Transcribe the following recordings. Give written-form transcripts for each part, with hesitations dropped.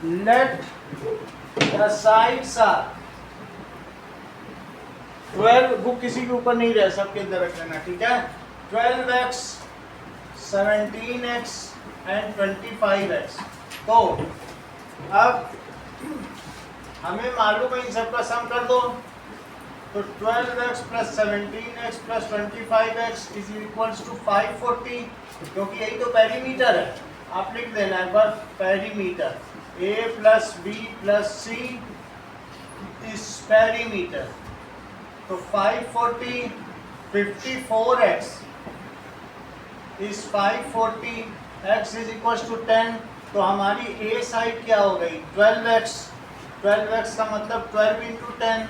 Late the sides are 12, book किसी के ऊपर नहीं रहे, सबके अंदर रख लेना, ठीक है। 12x 17x and 25x। तो अब हमें मालूम है इन सबका सम कर दो, तो 12x plus 17x plus 25x is equals to 540, क्योंकि यही तो पेरीमीटर है। आप लिख देना है बस perimeter, a plus B plus C is perimeter. तो 540 54x is 540, x is equal to 10। तो हमारी a साइड क्या हो गई 12x, 12x का मतलब 12 इंटू 10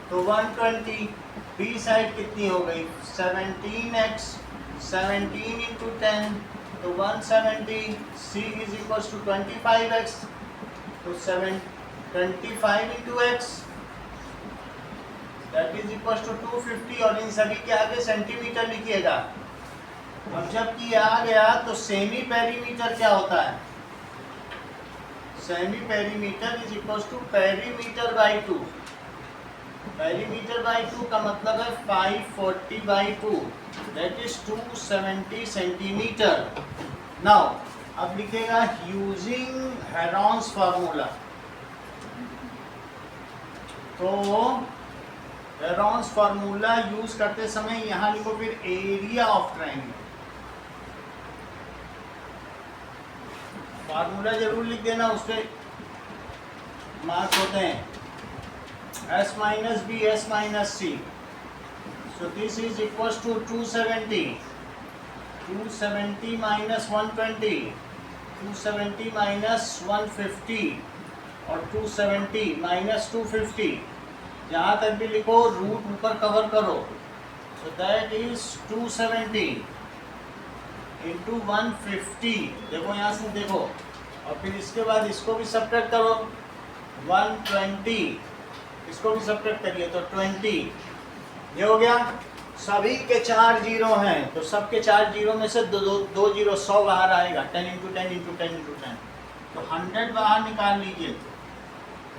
तो 120। b साइड कितनी हो गई 17x, 17 इंटू 10 तो 170। c is equal to 25x, तो 25 into x that is equal to 250, और इन सभी के आगे सेंटीमीटर लिखिएगा। अब जब कि आ गया तो सेमी पेरीमीटर क्या होता है, semi perimeter is equal to perimeter by 2। Perimeter by 2 का मतलब है 540 by 2 that is 270 centimetre. Now अब लिखेगा यूजिंग हेरॉन्स फार्मूला, तो हेरॉन्स फार्मूला यूज करते समय यहाँ लिखो फिर एरिया ऑफ ट्रायंगल, फार्मूला जरूर लिख देना, उस पर मार्क्स होते हैं। s minus B S minus C, so this is equal to 270, 270 minus 120, 270 minus 150 और 270 माइनस 250, जहाँ तक भी लिखो रूट ऊपर कवर करो, सो दैट इज 270 इंटू 150। देखो यहाँ से देखो, और फिर इसके बाद इसको भी सब्ट्रैक्ट करो 120, इसको भी सब्ट्रैक्ट करिए तो 20, ये हो गया। सभी के 4 जीरो हैं, तो सबके 4 जीरो में से दो जीरो 100 बाहर आएगा, 10 इंटू 10 इंटू 10 इंटू 10, तो 100 बाहर निकाल लीजिए।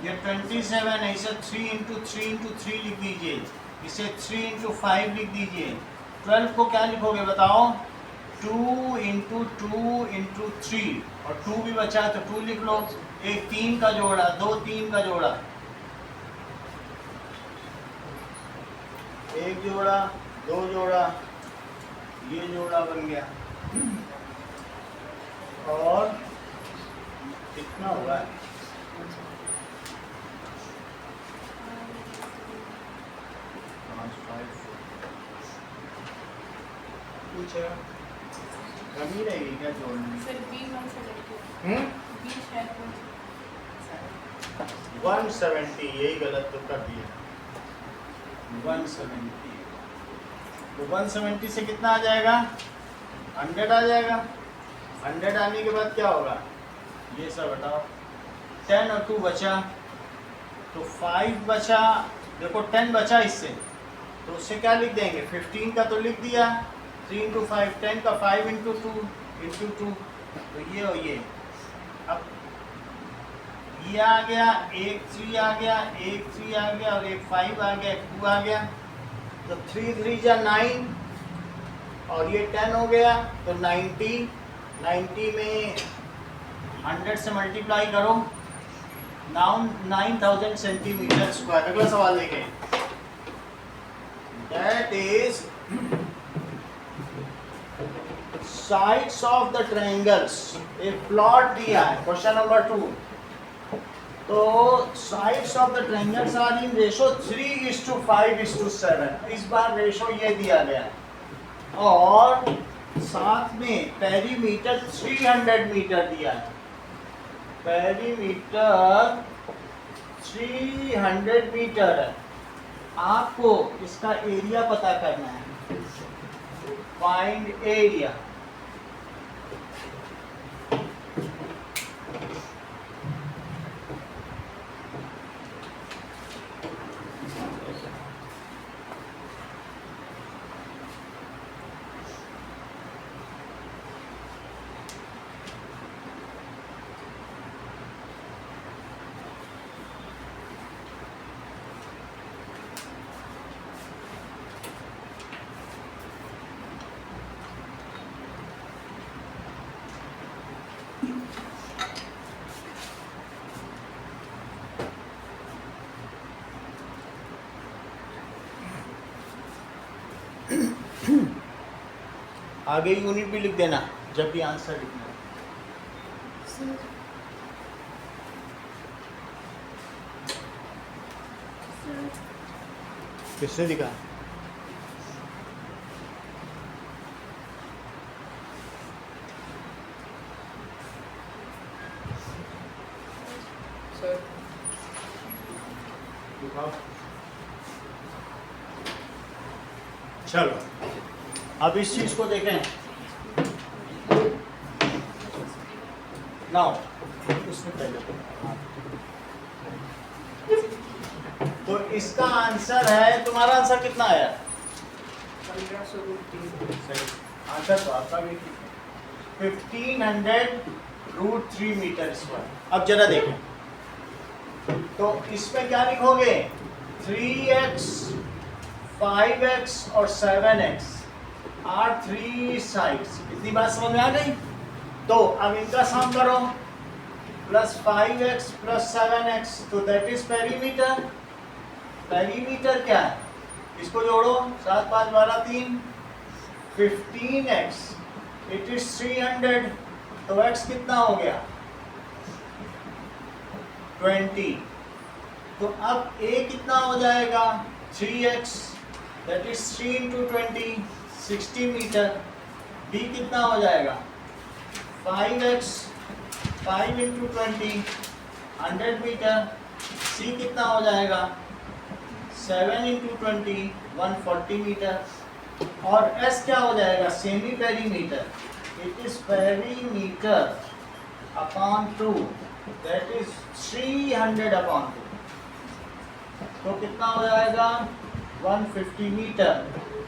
ये 27 है, इसे 3 इंटू 3 लिख दीजिए, इसे 3 इंटू 5 लिख दीजिए। 12 को क्या लिखोगे बताओ 2 इंटू 2 इंटू 3, और 2 भी बचा है तो 2 लिख लो। एक 3 का जोड़ा, 2 3 का जोड़ा, एक जोड़ा 2 जोड़ा, ये जोड़ा बन गया, और कितना हुआ है कुछ कमी रहेगी क्या जोड़ने सर बी 170, यही गलत तो कर दिया 170, तो 170 से कितना आ जाएगा 100 आ जाएगा। 100 आने के बाद क्या होगा, ये सब हटाओ, 10 और 2 बचा, तो 5 बचा, देखो 10 बचा इससे, तो उससे क्या लिख देंगे 15 का तो लिख दिया, 3 इंटू 5 10 का, 5 इंटू 2 इंटू 2, तो ये और ये, अब ये आ गया, एक 3 आ गया, एक 3 आ गया, और एक 5 आ गया, एक 2 आ गया, तो 3 3 जा 9, और ये 10 हो गया, तो 90, 90 में 100 से मल्टीप्लाई करो, नाउ 9000 सेंटीमीटर स्क्वायर। अगला सवाल देखें, that is sides of the triangles, एक प्लॉट दिया है क्वेश्चन नंबर 2, तो sides of the triangles are in ratio 3:5:7, इस बार रेशो ये दिया गया है, और साथ में पेरीमीटर 300 मीटर दिया है, पेरीमीटर 300 मीटर है। आपको इसका एरिया पता करना है, फाइंड एरिया। आगे यूनिट भी लिख देना जब भी आंसर लिखना है। किसने लिखा? सर चलो अब इस चीज को देखें। नाउ उसमें पहले तो इसका आंसर है, तुम्हारा आंसर कितना आया? 1500 आंसर तो आपका भी 1500√3 मीटर स्क्वायर। अब जरा देखें तो इसमें क्या लिखोगे? 3x 5x और 7x आर 3 साइड्स। इतनी बात समझ में आ गई? तो अब इनका सम करो, प्लस 5x प्लस 7x, तो दैट इज पेरीमीटर। पेरीमीटर क्या है? इसको जोड़ो, 7 5 12 3, 15x इट इज 300, तो x कितना हो गया? 20। तो अब a कितना हो जाएगा? 3x that is 3 into 20 60 metre. b कितना हो जाएगा? 5x 5 into 20 100 metre. c कितना हो जाएगा? 7 into 20 140 मीटर। और s क्या हो जाएगा? Semi perimeter. It is perimeter upon 2 that is 300 upon 2। तो कितना हो जाएगा? 150 metre.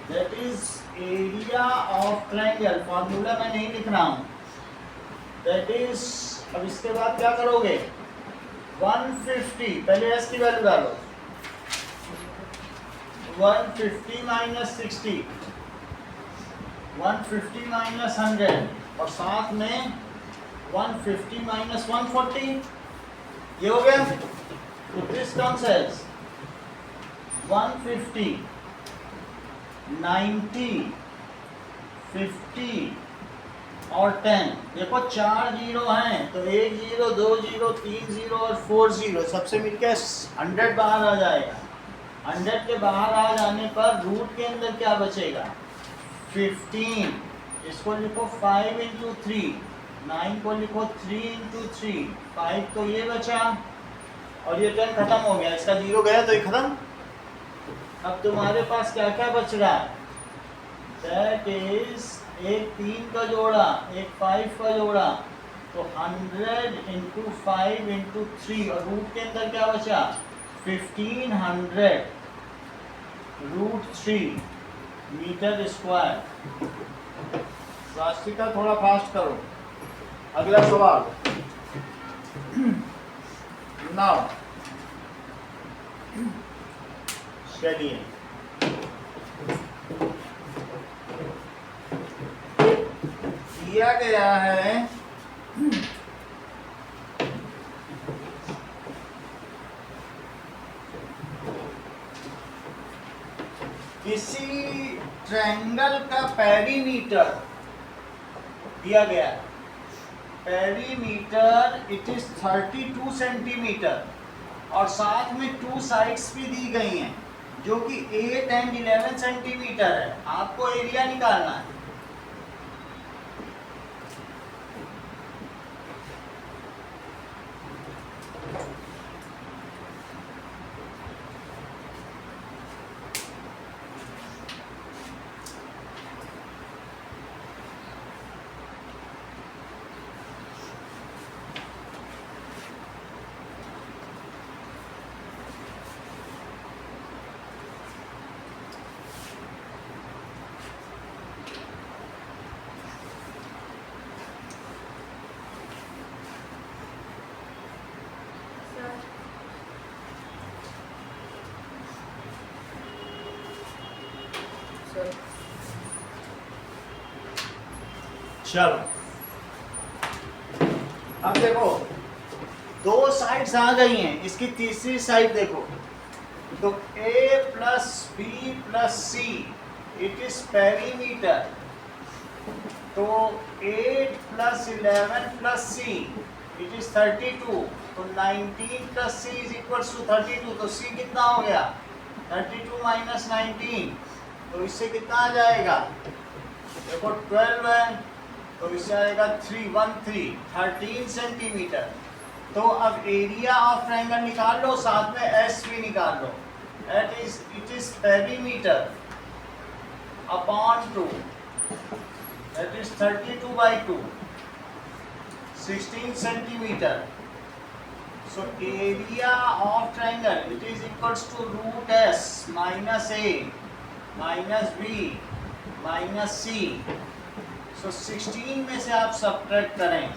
That is area of triangle. Formula मैं नहीं लिख रहा हूँ। दैट इज, अब इसके बाद क्या करोगे? 150, पहले s की वैल्यू डालो। 150 माइनस 60, 150 माइनस 100, और साथ में 150 माइनस 140, ये हो गया। तो दिस कम्स एज 150 90 50 और 10। देखो 4 जीरो हैं, तो 1 0 2 0 3 0 और 4 0 सबसे मिलकर 100 बाहर आ जाएगा। 100 के बाहर आ जाने पर रूट के अंदर क्या बचेगा? 15। इसको लिखो 5 into 3, 9 को लिखो 3 into 3, 5 तो ये बचा, और ये 10 खत्म हो गया। इसका जीरो गया तो ये खत्म। अब तुम्हारे पास क्या क्या बच रहा है? दैट इज एक 3 का जोड़ा, एक 5 का जोड़ा, तो 100 into 5 into 3, और रूट के अंदर क्या बचा? 1500√3 मीटर स्क्वायर। रास्तिका थोड़ा फास्ट करो। अगला सवाल। नाउ चलिए, दिया गया है किसी ट्रायंगल का पेरीमीटर दिया गया है। पेरीमीटर इट इज 32 सेंटीमीटर, और साथ में 2 साइड्स भी दी गई हैं जो कि 8 and 11 सेंटीमीटर है। आपको एरिया निकालना है। चलो अब देखो, 2 साइड्स आ गई हैं। इसकी तीसरी साइड देखो, तो a plus B plus C it is perimeter. तो 8 plus 11 plus C it is 32, तो 19 plus C is equals to 32, तो सी कितना हो गया 32 माइनस 19, तो इससे कितना आ जाएगा, देखो 12 है तो इससे आएगा 13 सेंटीमीटर। तो अब एरिया ऑफ ट्रायंगल निकाल लो, साथ में एस भी निकाल लो। It is perimeter upon 2, that is 32 by 2, 16 centimeter. So area of triangle it is equals to root s minus a minus b minus c. So 16 में से आप subtract करें,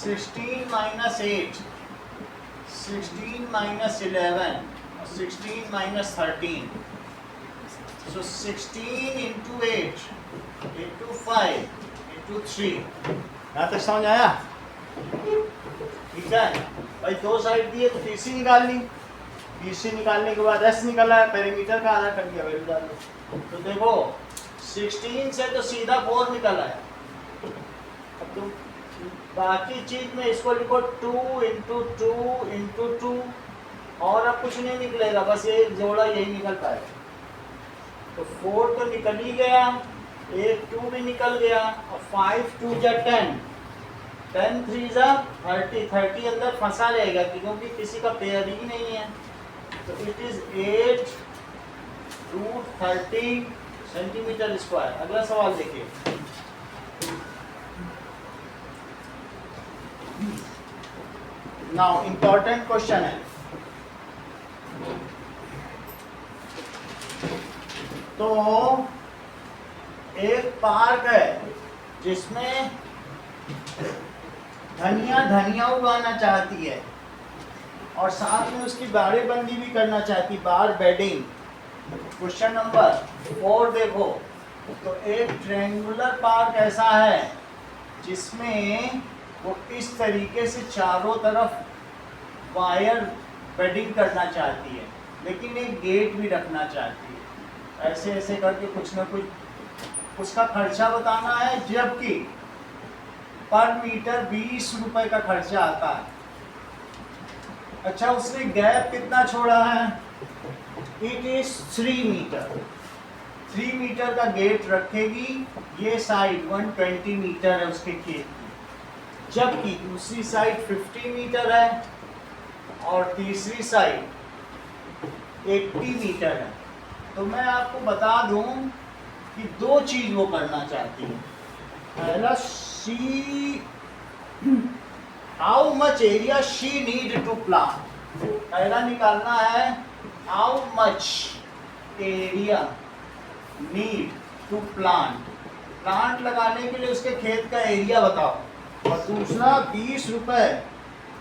16 minus 8, 16 minus 11, 16 minus 13. So 16 into 8 into 5 into 3, यहाँ तक समझ आया? ठीक है भाई, दो साइड दिए तो BC निकाल ली, BC निकालने के बाद S निकाला है, पेरीमीटर का आधा कर दिया, वैल्यू डाल लो। तो देखो 16 से तो सीधा 4 निकला है। अब तुम बाकी चीज में इसको लिखो 2 इंटू 2 इंटू 2, और अब कुछ नहीं निकलेगा, बस ये जोड़ा यही निकल पाएगा। तो 4 तो निकल ही गया, एक 2 भी निकल गया, और 5 2 जा 10, 10 3 जा 30, 30 अंदर फंसा रहेगा क्योंकि किसी का पेयर ही नहीं है। तो it is 8 root 30 centimetre square. अगला सवाल देखिए, नाउ इंपॉर्टेंट क्वेश्चन है। तो एक पार्क है जिसमें धनिया उगाना चाहती है और साथ में उसकी बाड़ेबंदी भी करना चाहती है, बार बेडिंग। क्वेश्चन नंबर 4 देखो, तो एक ट्रायंगुलर पार्क ऐसा है जिसमें वो इस तरीके से चारों तरफ वायर बेडिंग करना चाहती है, लेकिन एक गेट भी रखना चाहती है। ऐसे ऐसे करके कुछ ना कुछ उसका खर्चा बताना है, जबकि पर मीटर 20 रुपए का खर्चा आता है। अच्छा, उसने गैप कितना छोड़ा है, इट इज 3 मीटर। 3 मीटर का गेट रखेगी, ये साइड 120 मीटर है उसके खेत की, जबकि दूसरी साइड 50 मीटर है और तीसरी साइड 80 मीटर है। तो मैं आपको बता दूं कि दो चीज वो करना चाहती है। पहला, she how much area she need to plant, पहला निकालना है how much area need to plant, plant लगाने के लिए उसके खेत का एरिया बताओ। और दूसरा 20 रुपए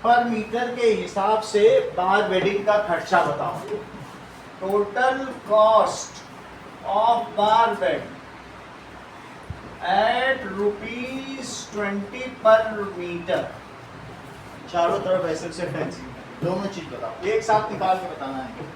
पर मीटर के हिसाब से बार बेडिंग का खर्चा बताओ। Total cost of bar bed at ₹20 per meter। चारों तरफ ऐसे से फेंसिंग, दोनों चीज बताओ, एक साथ निकाल के बताना है।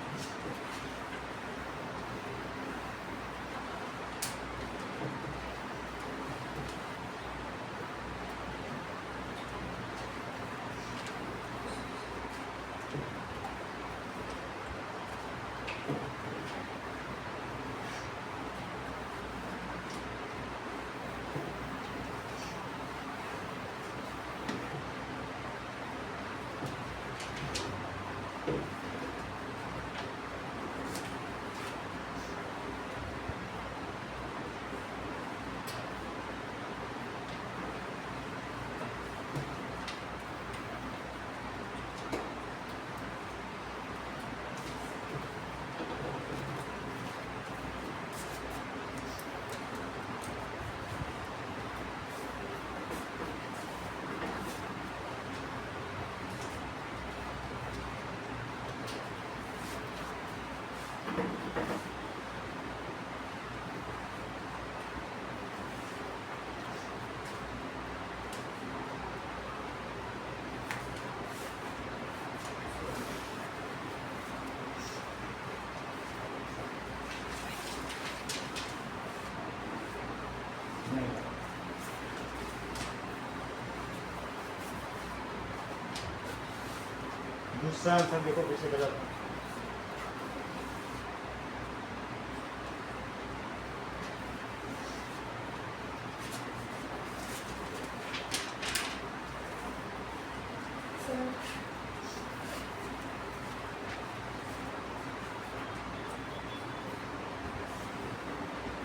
दूसरा आंसर देखो कैसे गलत है।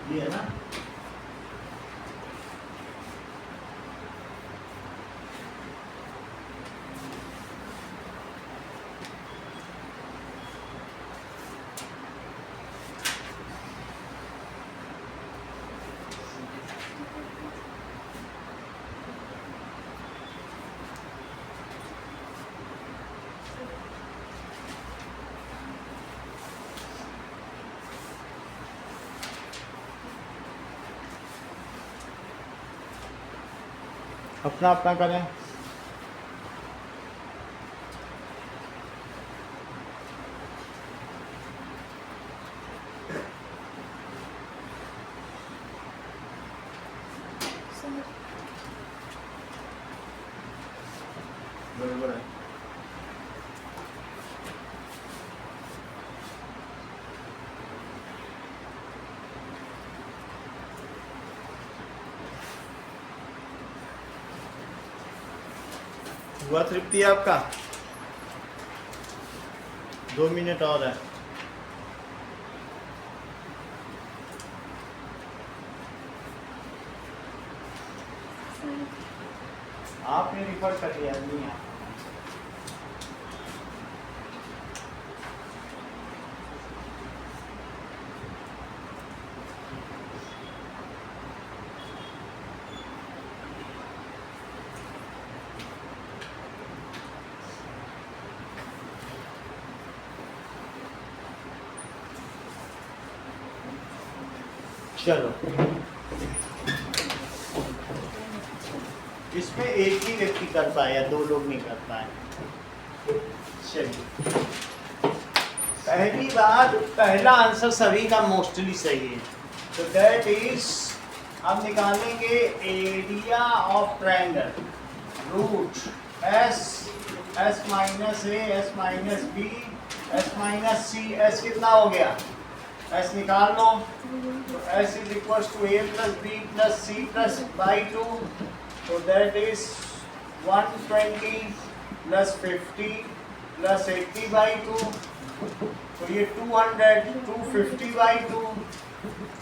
ये है ना, अपना अपना करें। बराबर है। हुआ तृप्ति आपका? 2 मिनट और है। आपने रिफर कर लिया नहीं है। चलो, इसमें एक ही व्यक्ति कर पाया, 2 लोग नहीं कर पाए। चलिए, पहली बात, पहला आंसर सभी का मोस्टली सही है। तो दैट इज, हम निकालेंगे area of triangle, root S, S minus A, S minus B, S minus C. S कितना हो गया? एस निकाल लो। तो S is equal to A plus B plus C plus by 2। तो that is 120 plus 50 plus 80 by 2। तो ये 200, 250 by 2,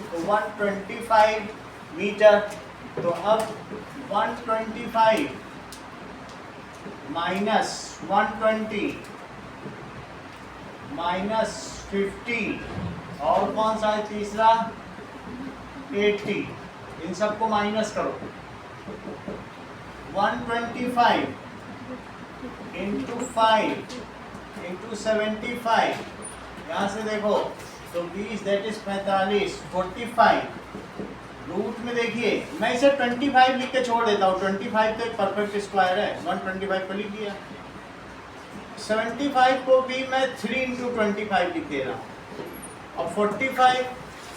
तो 125 मीटर। तो अब 125 माइनस 120 माइनस 50 और कौन सा है तीसरा? 80। इन सबको माइनस करो। 125 इंटू 5 इंटू 75, यहाँ से देखो तो 20, दैट इज 45, 45। रूट में देखिए, मैं इसे 25 लिख के छोड़ देता हूँ। 25 तो एक परफेक्ट स्क्वायर है, 125 को लिख दिया। 75 को भी मैं 3 इंटू 25 लिख दे रहा हूँ। और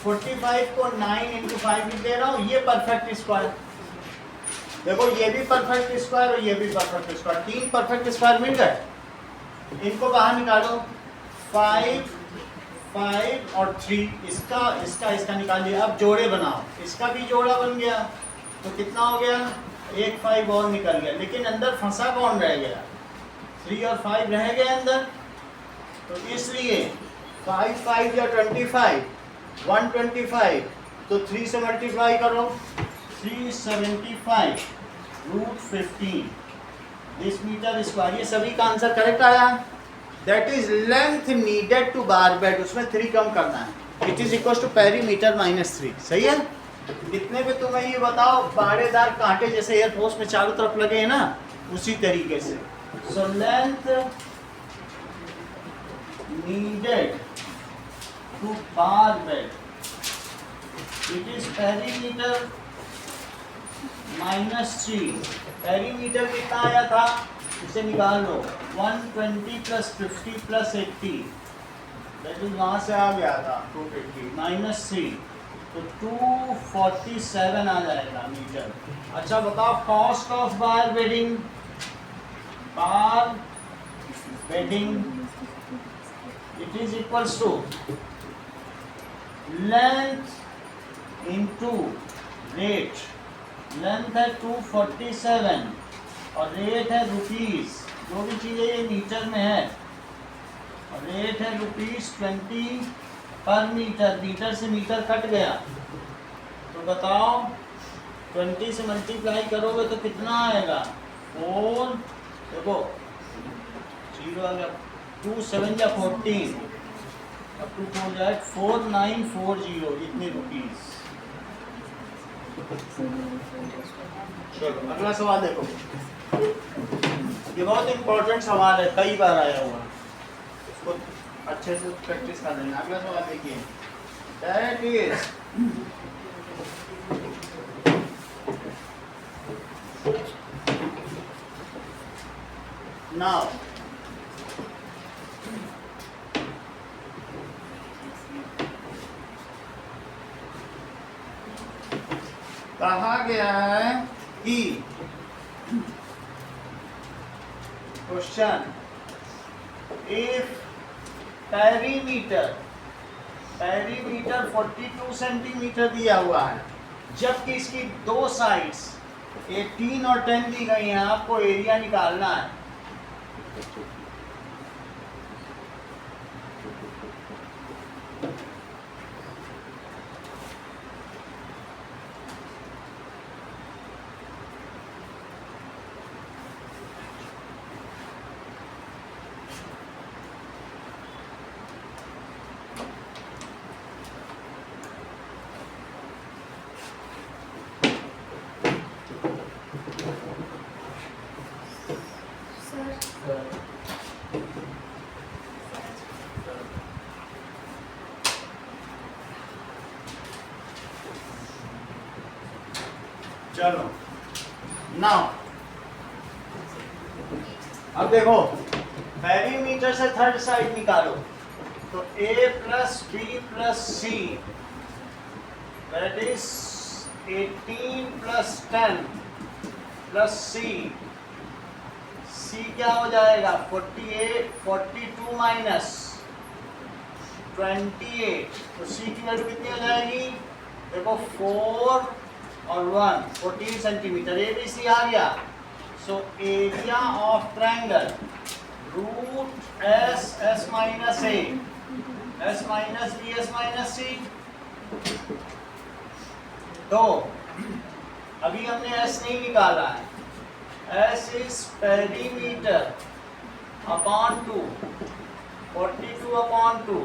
45 को 9 इंटू 5 लिख दे रहा हूँ। ये परफेक्ट स्क्वायर, देखो ये भी परफेक्ट स्क्वायर और ये भी परफेक्ट स्क्वायर, 3 परफेक्ट स्क्वायर मिल गए। इनको बाहर निकालो। 5, 5 और 3, इसका निकाल लिया। अब जोड़े बनाओ, इसका भी जोड़ा बन गया। तो कितना हो गया? एक 5 और निकल गया, लेकिन अंदर फंसा कौन रह गया? 3 और 5 रह गए अंदर। तो इसलिए 5 5 या 25, 125। तो 3 से मल्टीप्लाई करो, 375 रूट 15 दिस मीटर स्क्वायर। ये सभी का आंसर करेक्ट आया। That is length needed to barbed, उसमें 3 कम करना है। It is equal to perimeter minus 3। सही है? इतने पे तुम्हें ये बताओ, बाड़ेदार कांटे जैसे एयरफोर्स में चारों तरफ लगे हैं ना, उसी तरीके से। So length needed to barbed, it is perimeter minus 3। Perimeter कितना आया था? इसे निकाल लो। 120 प्लस 50 प्लस 80, दैट इज वहाँ से आ गया था 250 माइनस 3, तो 247 आ जाएगा मीटर। अच्छा बताओ, cost of bar bedding, bar bedding it is equals to length into rate. Length है 247 और रेट है रुपीस, जो भी चीज़ें ये मीटर में है, और रेट है ₹20 पर मीटर। मीटर से मीटर कट गया तो बताओ 20 से मल्टीप्लाई करोगे तो कितना आएगा? 4, देखो 0 आ गया, 2 7 या 14, अब 2 4 जाए 4940, इतने रुपीस। चलो अगला सवाल देखो, ये बहुत इंपॉर्टेंट सवाल है, कई बार आया हुआ, इसको अच्छे से प्रैक्टिस कर लेना। अगला सवाल देखिए, दैट इज नाउ कहा गया है कि क्वेश्चन इफ पेरीमीटर 42 सेंटीमीटर दिया हुआ है, जबकि इसकी दो साइड्स 18 और 10 दी गई हैं, आपको एरिया निकालना है। चलो नाउ अब देखो, पेरीमीटर से थर्ड साइड निकालो, तो a plus b plus c that is 18 plus 10 plus c क्या हो जाएगा? 48, 42 माइनस 28, तो c की वैल्यू कितनी हो जाएगी? देखो 4 और 1 14 सेंटीमीटर। ABC आ गया। So area of triangle root S minus A, S minus B, S minus C। तो अभी हमने S नहीं निकाला है, S is perimeter upon 2, 42 upon 2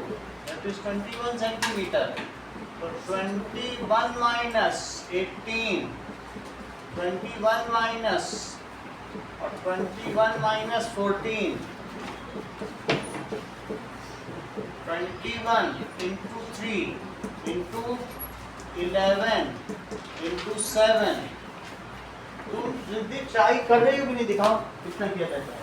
that is 21 centimetre. तो 21 माइनस 18, 21 माइनस और 21 माइनस 14, 21 इंटू 3 इंटू 11 इंटू 7। तुम जल्दी ट्राई कर रही हो कि नहीं? दिखाओ कितना किया जाता है।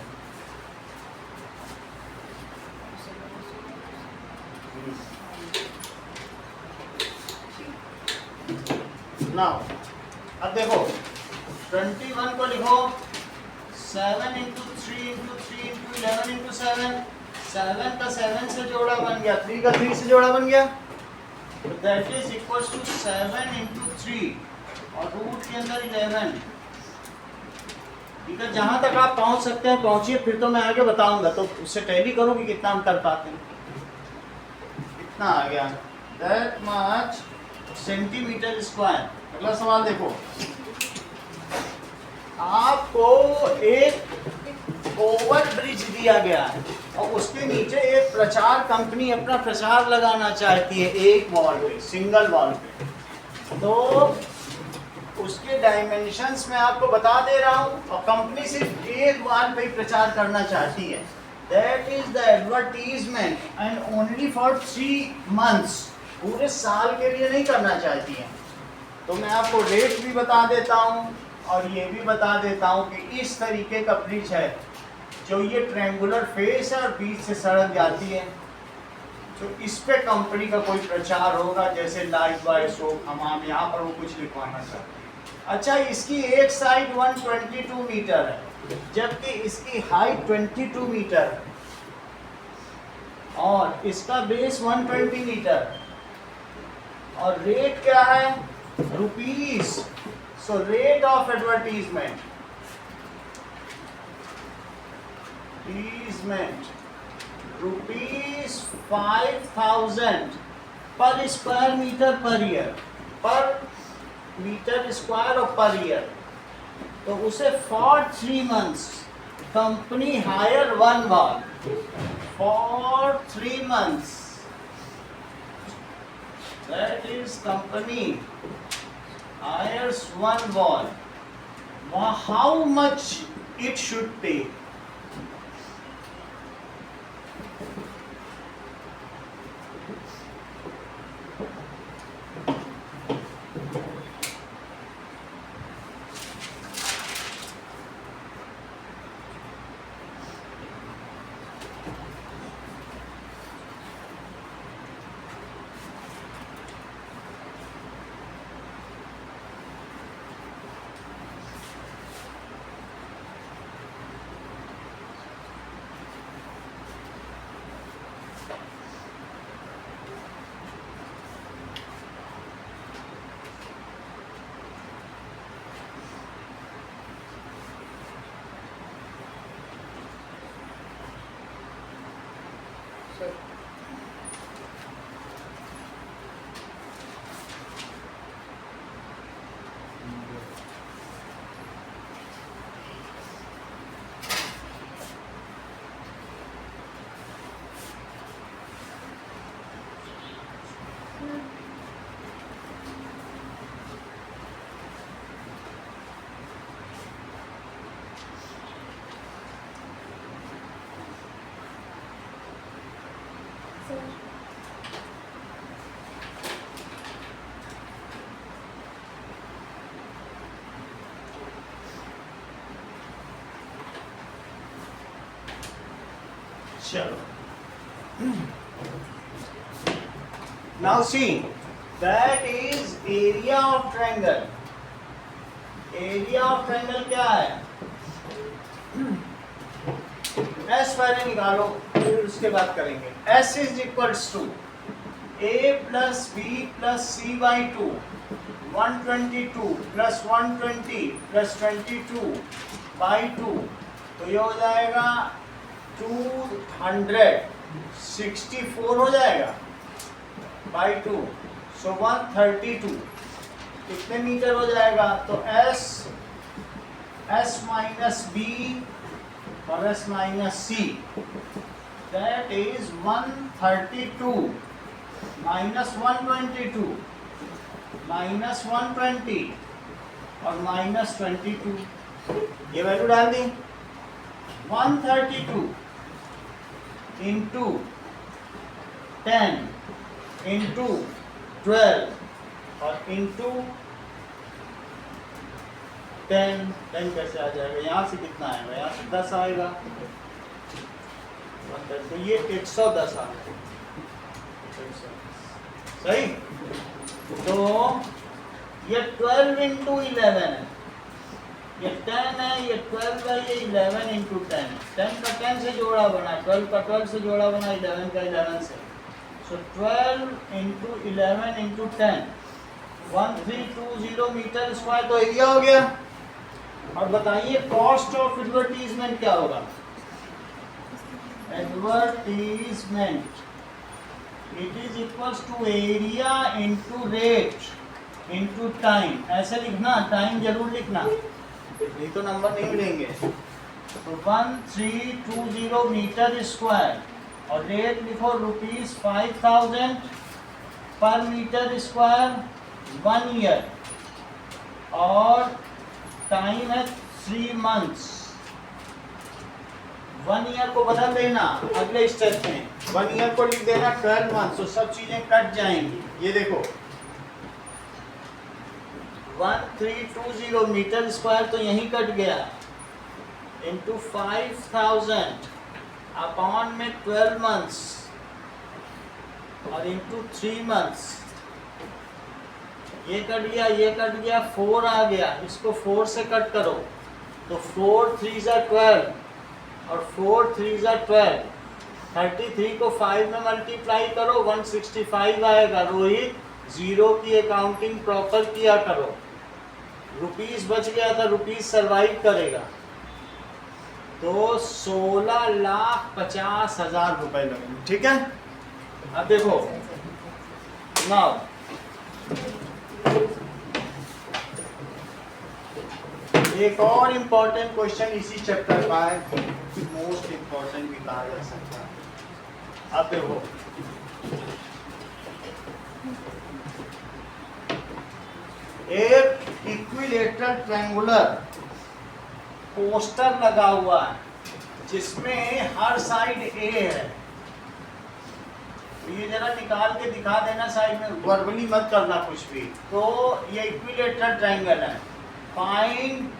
नाउ अब देखो 21 को लिखो 7 इंटू 3 इंटू 3 इंटू 11 इंटू 7, 7 का 7 से जोड़ा बन गया, 3 का 3 से जोड़ा बन गया, तो that is equal to 7 into 3 और रूट के अंदर 11। ठीक है, जहां तक आप पहुंच सकते हैं पहुंचिए, फिर तो मैं आगे बताऊंगा, तो उससे टैली करो कि कितना हम कर पाते हैं। कितना आ गया? That much centimetre square. अगला सवाल देखो, आपको एक ओवर ब्रिज दिया गया है और उसके नीचे एक प्रचार कंपनी अपना प्रचार लगाना चाहती है एक वॉल पे, सिंगल वॉल पे। तो उसके डायमेंशंस मैं आपको बता दे रहा हूँ और कंपनी सिर्फ एक वॉल पे प्रचार करना चाहती है। That is the advertisement and only for 3 months, पूरे साल के लिए नहीं करना चाहती है। तो मैं आपको रेट भी बता देता हूँ और ये भी बता देता हूँ कि इस तरीके का ब्रिज है, जो ये ट्रायंगुलर फेस है और बीच से सड़क जाती है, तो इस पे कंपनी का कोई प्रचार होगा, जैसे लाइफ बॉय सोप हमाम, यहाँ पर वो कुछ लिखवाना चाहते हैं। अच्छा, इसकी एक साइड 122 मीटर है, जबकि इसकी हाइट 22 मीटर है। और इसका बेस 120 मीटर और रेट क्या है rupees. So rate of advertisement rupees 5000 पर स्क्वायर मीटर पर ईयर, पर मीटर स्क्वायर और पर ईयर। तो उसे for 3 months company hire one wall for 3 months, that is company hires one wall. How much it should pay? चलो, now see, that is area of triangle. area of triangle क्या है? S पहले निकालो, फिर उसके बाद करेंगे। S is equals to A plus B plus C by 2, 122 plus 120 plus 22 by 2, तो ये हो जाएगा 264 हो जाएगा बाई 2, सो 132 कितने मीटर हो जाएगा? तो S माइनस B और S minus C, that is 132 minus 122 minus 120 और माइनस 22, ये वैल्यू डाल दी। 132 इंटू 10 इंटू 12 और इंटू 10 कैसे आ जाएगा? यहाँ से कितना आएगा? यहाँ से 10 आएगा, तो ये 110 आ गया। सही? तो ये 12 इंटू 11 है, ये 10 है, ये 12 है, ये 11 इंटू 10, 10 का 10 से जोड़ा बना, 12 का 12 से जोड़ा बना, 11 का 11 से, so 12 into 11 into 10, 1320 metre square तो एरिया हो गया। और बताइए कॉस्ट ऑफ एडवर्टीजमेंट क्या होगा? Advertisement it is equals to area into rate into time. ऐसे लिखना, टाइम जरूर लिखना, नहीं तो नंबर नहीं मिलेंगे। तो 1320 मीटर स्क्वायर और रेट लिखो रुपीज 5000 पर मीटर स्क्वायर 1 ईयर और टाइम है 3 months। 1 ईयर को बदल देना अगले स्टेप में, 1 ईयर को लिख देना 12 months, तो सब चीजें कट जाएंगी। ये देखो 1320 मीटर स्क्वायर तो यहीं कट गया, इंटू 5000 अपॉन में 12 months और इंटू 3 months, ये कट गया, ये कट गया, 4 आ गया, इसको 4 से कट करो तो 4 3 12 और 4 3 12, 33 को 5 में मल्टीप्लाई करो, 165 आएगा। रोहित, जीरो की अकाउंटिंग प्रॉपर किया करो। रुपीस बच गया था, रुपीस सरवाइव करेगा। तो 16,50,000 रुपए लगेंगे, ठीक है। अब देखो नाउ एक और इम्पोर्टेंट क्वेश्चन इसी चैप्टर का है, मोस्ट इम्पोर्टेंट भी कहा जा सकता है। अब देखो एक इक्विलेटरल ट्रायंगुलर पोस्टर लगा हुआ है जिसमें हर साइड ए है। ये जरा निकाल के दिखा देना साइड में, वर्बली मत करना कुछ भी। तो ये इक्विलेटरल ट्रायंगल है। फाइंड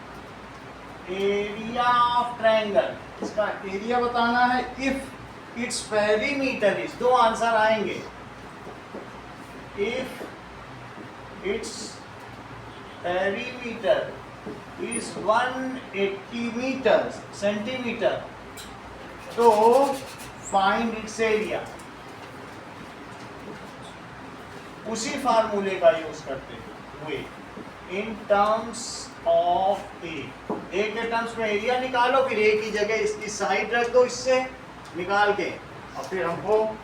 एरिया ऑफ ट्रायंगल, इसका एरिया बताना है। इफ इट्स पेरीमीटर इज, दो आंसर आएंगे। If its perimeter is 180 meters centimetre, तो फाइंड इट्स एरिया। उसी फार्मूले का यूज करते हुए इन टर्म्स ऑफ ए के टर्म्स में एरिया निकालो, फिर ए की जगह इसकी साइड रख दो, इससे निकाल के, और फिर हमको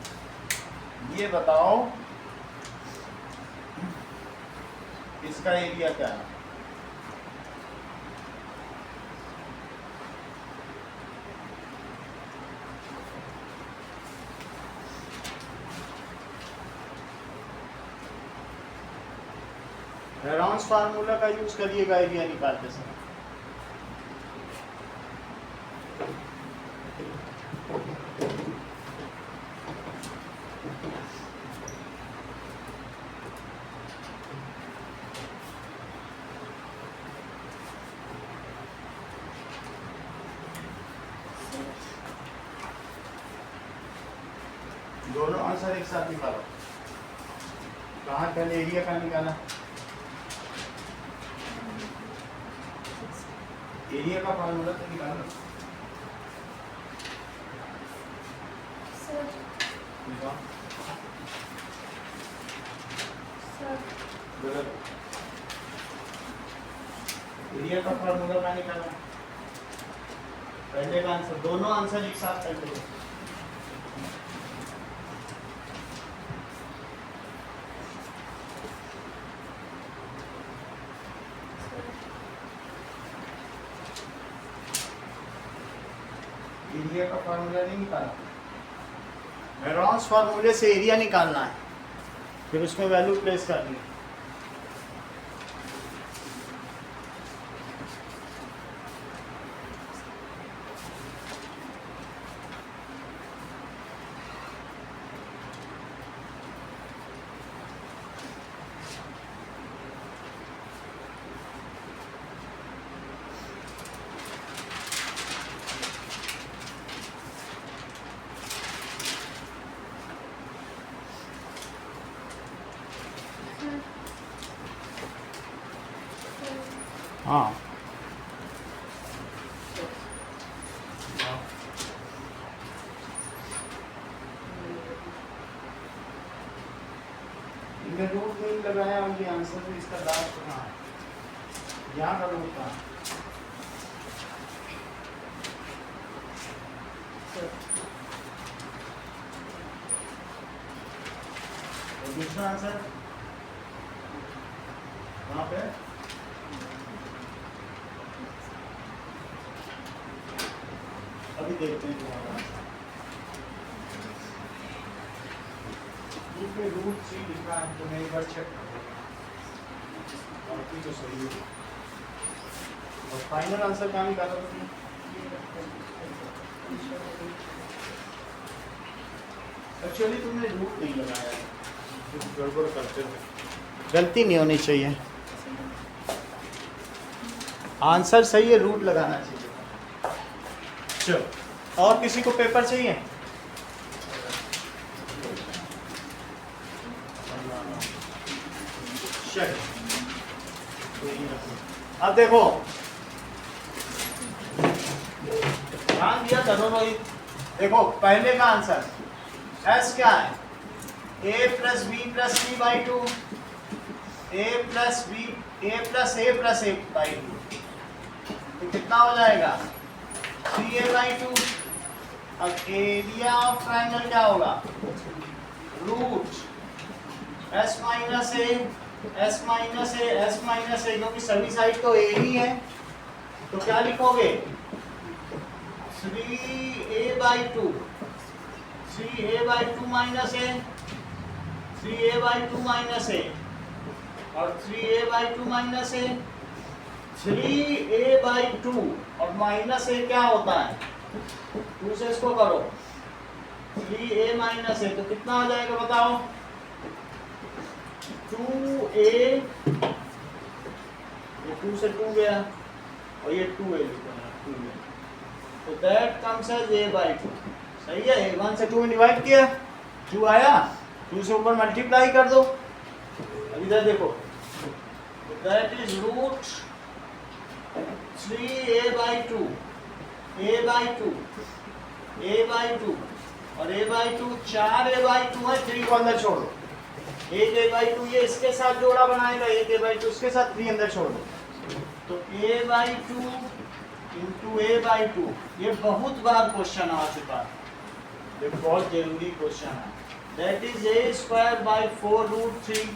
ये बताओ इसका एरिया क्या है। हेरॉन्स फार्मूला का यूज करिएगा एरिया निकालते समय। दोनों आंसर एक साथ निकालो। कहाँ पहले एरिया का निकाला? एरिया का फार्मूला तो निकालो। एरिया का फार्मूला का निकाला, पहले का आंसर। दोनों आंसर एक साथ कर दो। एरिया का फार्मूला नहीं निकाला, हेरॉन्स फार्मूले से एरिया निकालना है, फिर उसमें वैल्यू प्लेस करनी है। हाँ इनमें रूट नहीं लगाया और ये आंसर तो इसका लास्ट कहाँ है? यहाँ का रूट कहाँ है? और दूसरा आंसर वहाँ पे अभी देखते हैं तुम्हारा रूट सी लिखा है, तो मैं एक बार चेक करूँ बाकी तो सही है। और फाइनल आंसर कहाँ निकाला तुमने? एक्चुअली तुमने रूट नहीं लगाया, कुछ गड़बड़ करते हो। गलती नहीं होनी चाहिए, आंसर सही है, रूट लगाना चाहिए। चलो, और किसी को पेपर चाहिए? अब देखो ध्यान दिया करो रोहित, देखो पहले का आंसर एस क्या है, a plus B plus c by two, A plus b a plus a by two, तो कितना हो जाएगा 3a बाई टू। अब एरिया ऑफ ट्राइंगल क्या होगा, root s minus A S minus A S minus a, क्योंकि सभी side तो ए ही है, तो क्या लिखोगे 3a by two, 3a by two minus a, 3a by two minus a, और 3a by two minus a, 3a by two और minus a क्या होता है, 2 से इसको करो 3a माइनस ए, तो कितना हो जाएगा बताओ 2a, ये 2 से 2 गया और ये 2a लिखना 2a, तो that comes as a by two. सही है, 1 से 2 में डिवाइड किया 2 आया, 2 से ऊपर मल्टीप्लाई कर दो। अब इधर देखो, that is root 3a by two, a by two, a by two और a by two, 4a by two है, 3 को अंदर छोड़ दो, एक a बाई टू ये इसके साथ जोड़ा बनाएगा, एक a बाई टू इसके साथ, 3 अंदर छोड़ दो, तो a by two into a by to. ये बहुत बार क्वेश्चन आ चुका है, ये बहुत जरूरी क्वेश्चन है। That is a square by 4 root 3,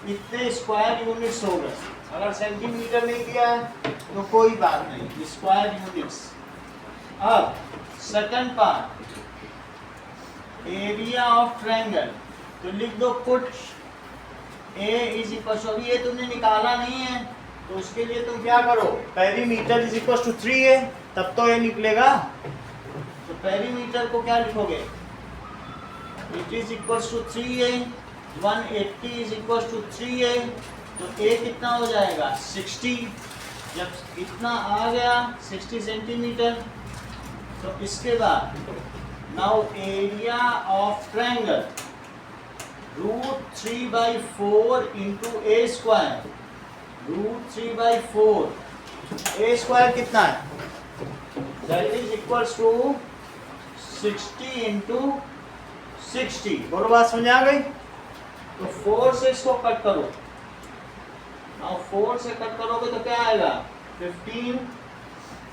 इतने स्क्वायर यूनिट्स हो गए। अगर सेंटीमीटर नहीं दिया है तो कोई बात नहीं, स्क्वायर यूनिट्स। अब second part, area of triangle, तो लिख दो put a is equal to, अभी ये तुमने निकाला नहीं है तो उसके लिए तुम क्या करो, perimeter is equal to 3a, तब तो ये निकलेगा। तो पेरीमीटर को क्या लिखोगे, it is equal to 3a, 180 is equal to 3a, तो a कितना हो जाएगा 60, जब इतना आ गया 60 सेंटीमीटर, तो इसके बाद now area of triangle root 3 by 4 into A square, root 3 by 4, A square कितना है, that is equal to 60 into 60। बोलो बात समझ आ गई। तो 4 से इसको कट करो, now 4 से कट करोगे तो क्या आएगा 15,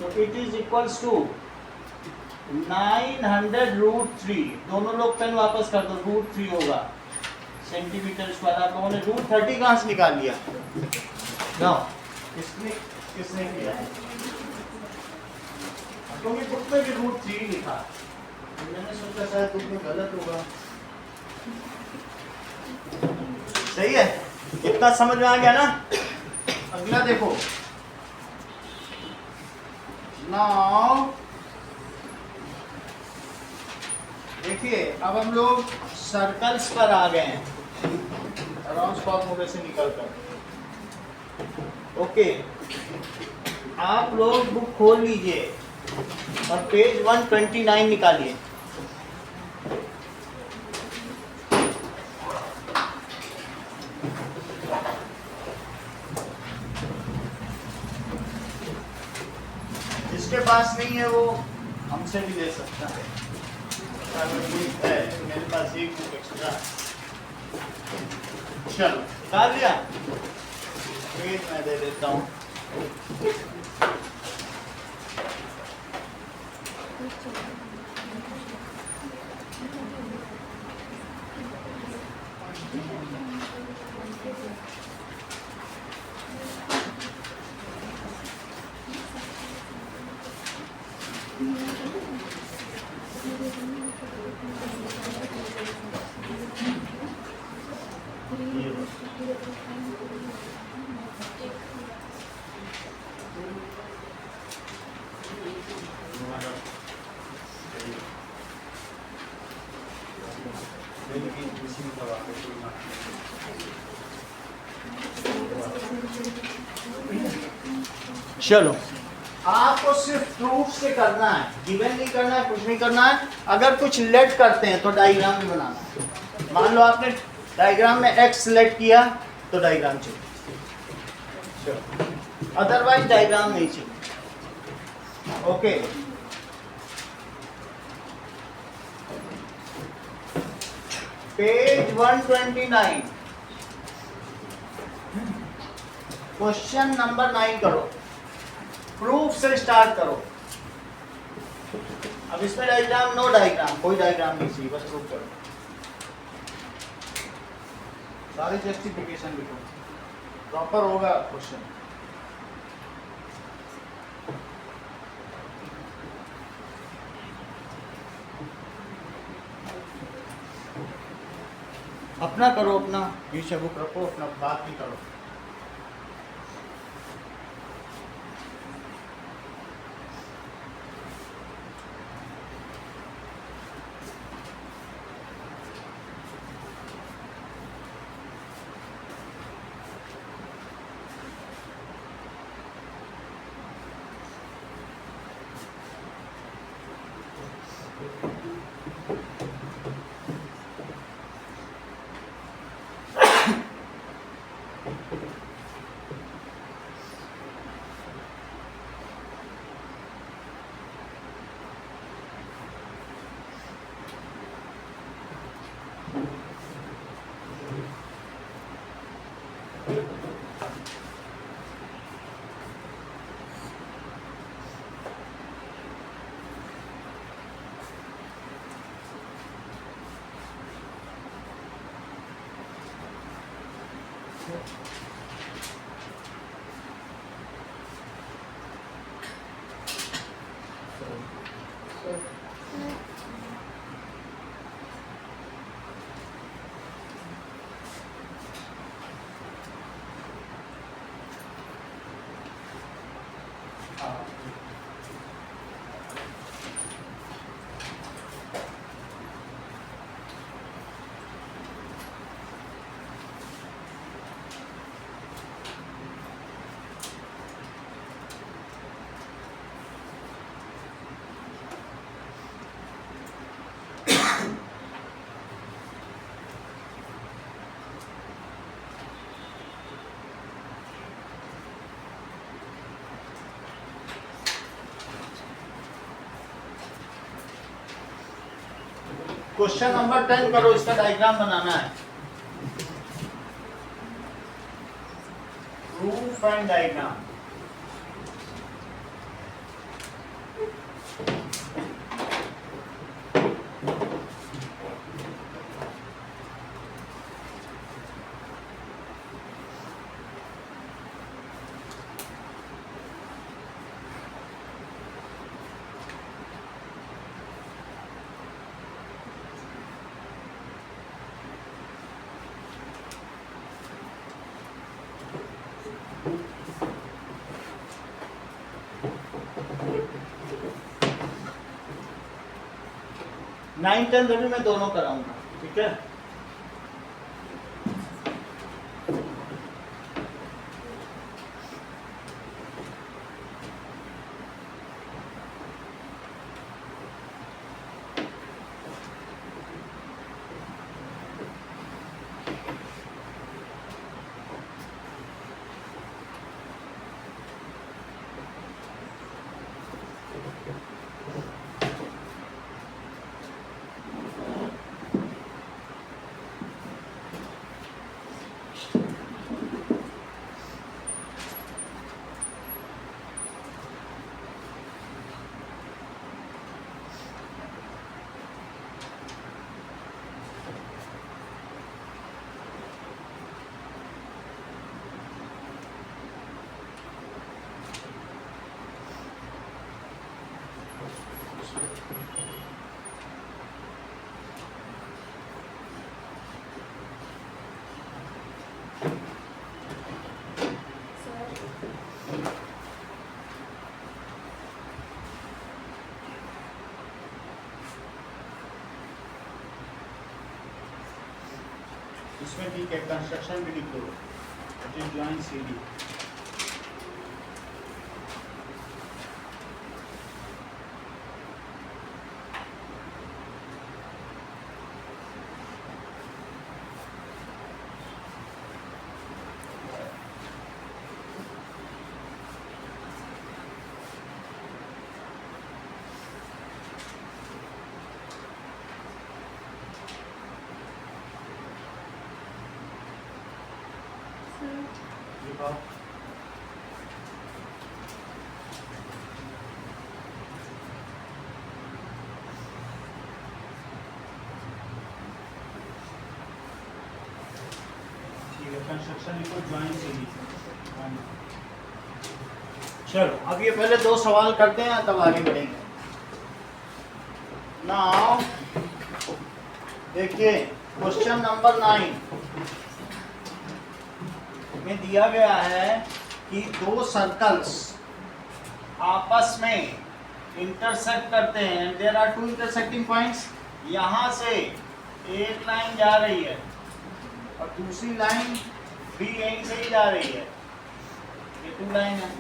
तो it is equal to 900 root 3, दोनों लोग पेन वापस कर दो, रूट 3 होगा सेंटीमीटर स्क्वायर। आप लोगों ने रूट 30 कहाँ से निकाल लिया, किसने किया, क्योंकि बुक में भी रूट 3 लिखा, मैंने सोचा शायद बुक में गलत होगा। सही है, इतना समझ में आ गया ना। अगला देखो, नाउ देखिए अब हम लोग सर्कल्स पर आ गए हैं, अराउंड फॉर्मूले से निकल कर। ओके, आप लोग बुक खोल लीजिए और पेज 129 निकालिए। जिसके पास नहीं है वो हमसे भी ले सकता है, अगर है तो मेरे पास एक बुक एक्स्ट्रा है। चलो निकाल लिया, पेज मैं दे देता हूँ। चलो आपको सिर्फ प्रूफ से करना है, गिवन नहीं करना है, कुछ नहीं करना है। अगर कुछ लेट करते हैं तो डायग्राम भी बनाना है। मान लो आपने डायग्राम में एक्स सेलेक्ट किया तो डायग्राम चाहिए, अदरवाइज डायग्राम नहीं चाहिए। ओके, पेज 129 क्वेश्चन नंबर 9 करो, प्रूफ से स्टार्ट करो। अब इसमें डायग्राम, नो डायग्राम, कोई डायग्राम नहीं चाहिए, बस प्रूफ करो। सारे जस्टिफिकेशन लिखो, प्रॉपर होगा क्वेश्चन। अपना करो, अपना पीछे बुक रखो, अपना बात भी करो। क्वेश्चन नंबर 10 करो, इसका डायग्राम बनाना है। Proof and diagram. नाइन 10 भी मैं दोनों कराऊंगा, ठीक है। इसमें ठीक है, कंस्ट्रक्शन भी लिख दो, ज्वाइन सीडी। दिखाओ। ठीक है, कंस्ट्रक्शन इक्वल ज्वाइन सीरीज। चलो अब ये पहले दो सवाल करते हैं तब आगे बढ़ेंगे। नाउ देखिए क्वेश्चन नंबर 9 में दिया गया है कि दो सर्कल्स आपस में इंटरसेक्ट करते हैं। There are two intersecting points. यहाँ से एक लाइन जा रही है और दूसरी लाइन भी यहीं से ही जा रही है। ये टू लाइन है।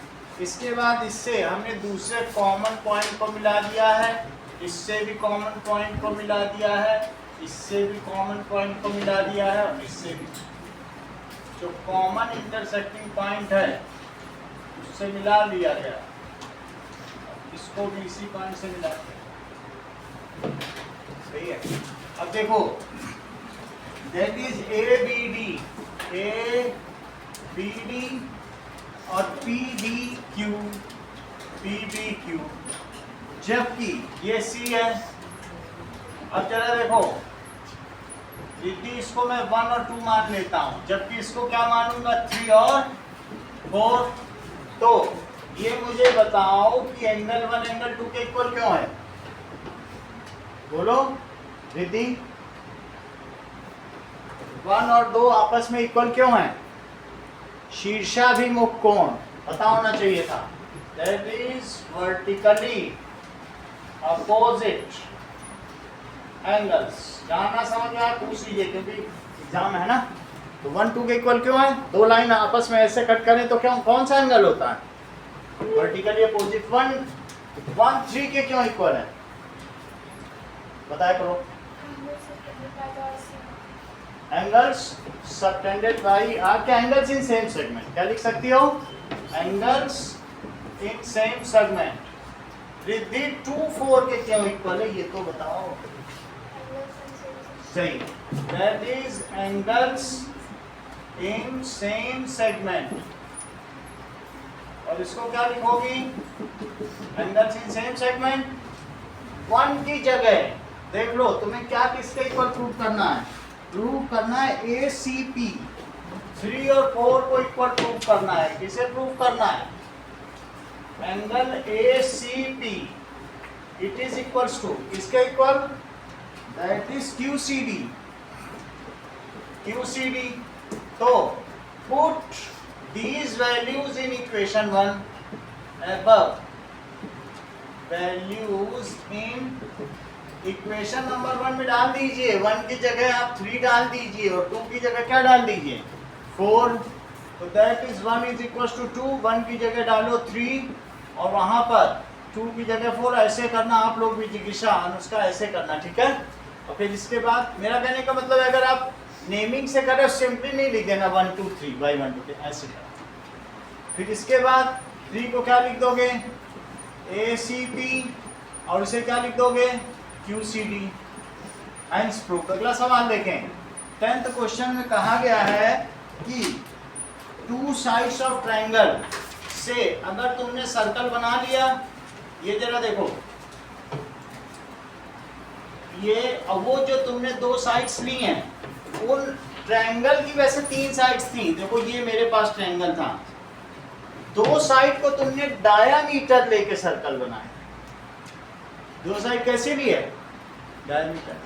इसके बाद इससे हमने दूसरे कॉमन पॉइंट को मिला दिया है, इससे भी कॉमन पॉइंट को मिला दिया है, इससे भी कॉमन पॉइंट को मिला दिया है और इससे भी। जो कॉमन इंटरसेक्टिंग पॉइंट है उससे मिला दिया गया, इसको भी इसी पॉइंट से मिला दिया। सही है। अब देखो that is A B D और पी बी क्यू, जबकि ये सी है। अब जरा देखो यदि इसको मैं 1 और 2 मान लेता हूं, जबकि इसको क्या मानूंगा 3 और 4। तो ये मुझे बताओ कि एंगल 1 एंगल 2 के इक्वल क्यों है? बोलो रिद्धि, 1 और 2 आपस में इक्वल क्यों है? शीर्षाभिमुख कोण पता होना चाहिए था। That is vertically opposite angles. जानना समझ में आया पूछ लीजिए क्योंकि एग्जाम है ना। तो 1 2 के इक्वल क्यों है? दो लाइन आपस में ऐसे कट करें तो क्यों, कौन सा एंगल होता है? Vertically opposite. 1 3 के क्यों इक्वल है? बताया करो। एंगल्स सबटेंडेड बाई आर के एंगल्स इन सेम सेगमेंट। क्या लिख सकती हो? Angles in same segment. Riddhi 2 4 के क्यों इक्वल है ये तो बताओ। सही, that is angles in same segment. और इसको क्या लिखोगी? Angles in same segment. 1 की जगह देख लो तुम्हें क्या किसके इक्वल प्रूव करना है? प्रूव करना है ए सी पी। 3 और 4 को इक्वल प्रूव करना है। किसे प्रूव करना है? Angle A C P it is equals to किसके इक्वल? That is Q C D. Q C D. तो put these values in equation 1 above values in equation number 1 में डाल दीजिए। 1 की जगह आप 3 डाल दीजिए और 2 की जगह क्या डाल दीजिए? 4। तो that is 1 is equal to 2। 1 की जगह डालो 3 और वहां पर 2 की जगह 4। ऐसे करना आप लोग भी, जिज्ञासा अनुष्का ऐसे करना, ठीक है। और फिर इसके बाद मेरा कहने का मतलब है अगर आप नेमिंग से करें सिंपली नहीं लिख देना 1 2 3 बाई 1 2 ऐसे करना। फिर इसके बाद 3 को क्या लिख दोगे? ए सी पी और इसे क्या लिख दोगे? Q C D. Hence proof. अगला सवाल देखें। 10th क्वेश्चन में कहा गया है कि 2 साइड्स ऑफ ट्रायंगल से अगर तुमने सर्कल बना लिया, ये जरा देखो, ये अब वो जो तुमने 2 साइड्स ली हैं उन ट्रायंगल की वैसे 3 साइड्स थी। देखो ये मेरे पास ट्रायंगल था, 2 साइड को तुमने डायामीटर लेके सर्कल बनाया। 2 साइड कैसे लिए? डायमीटर।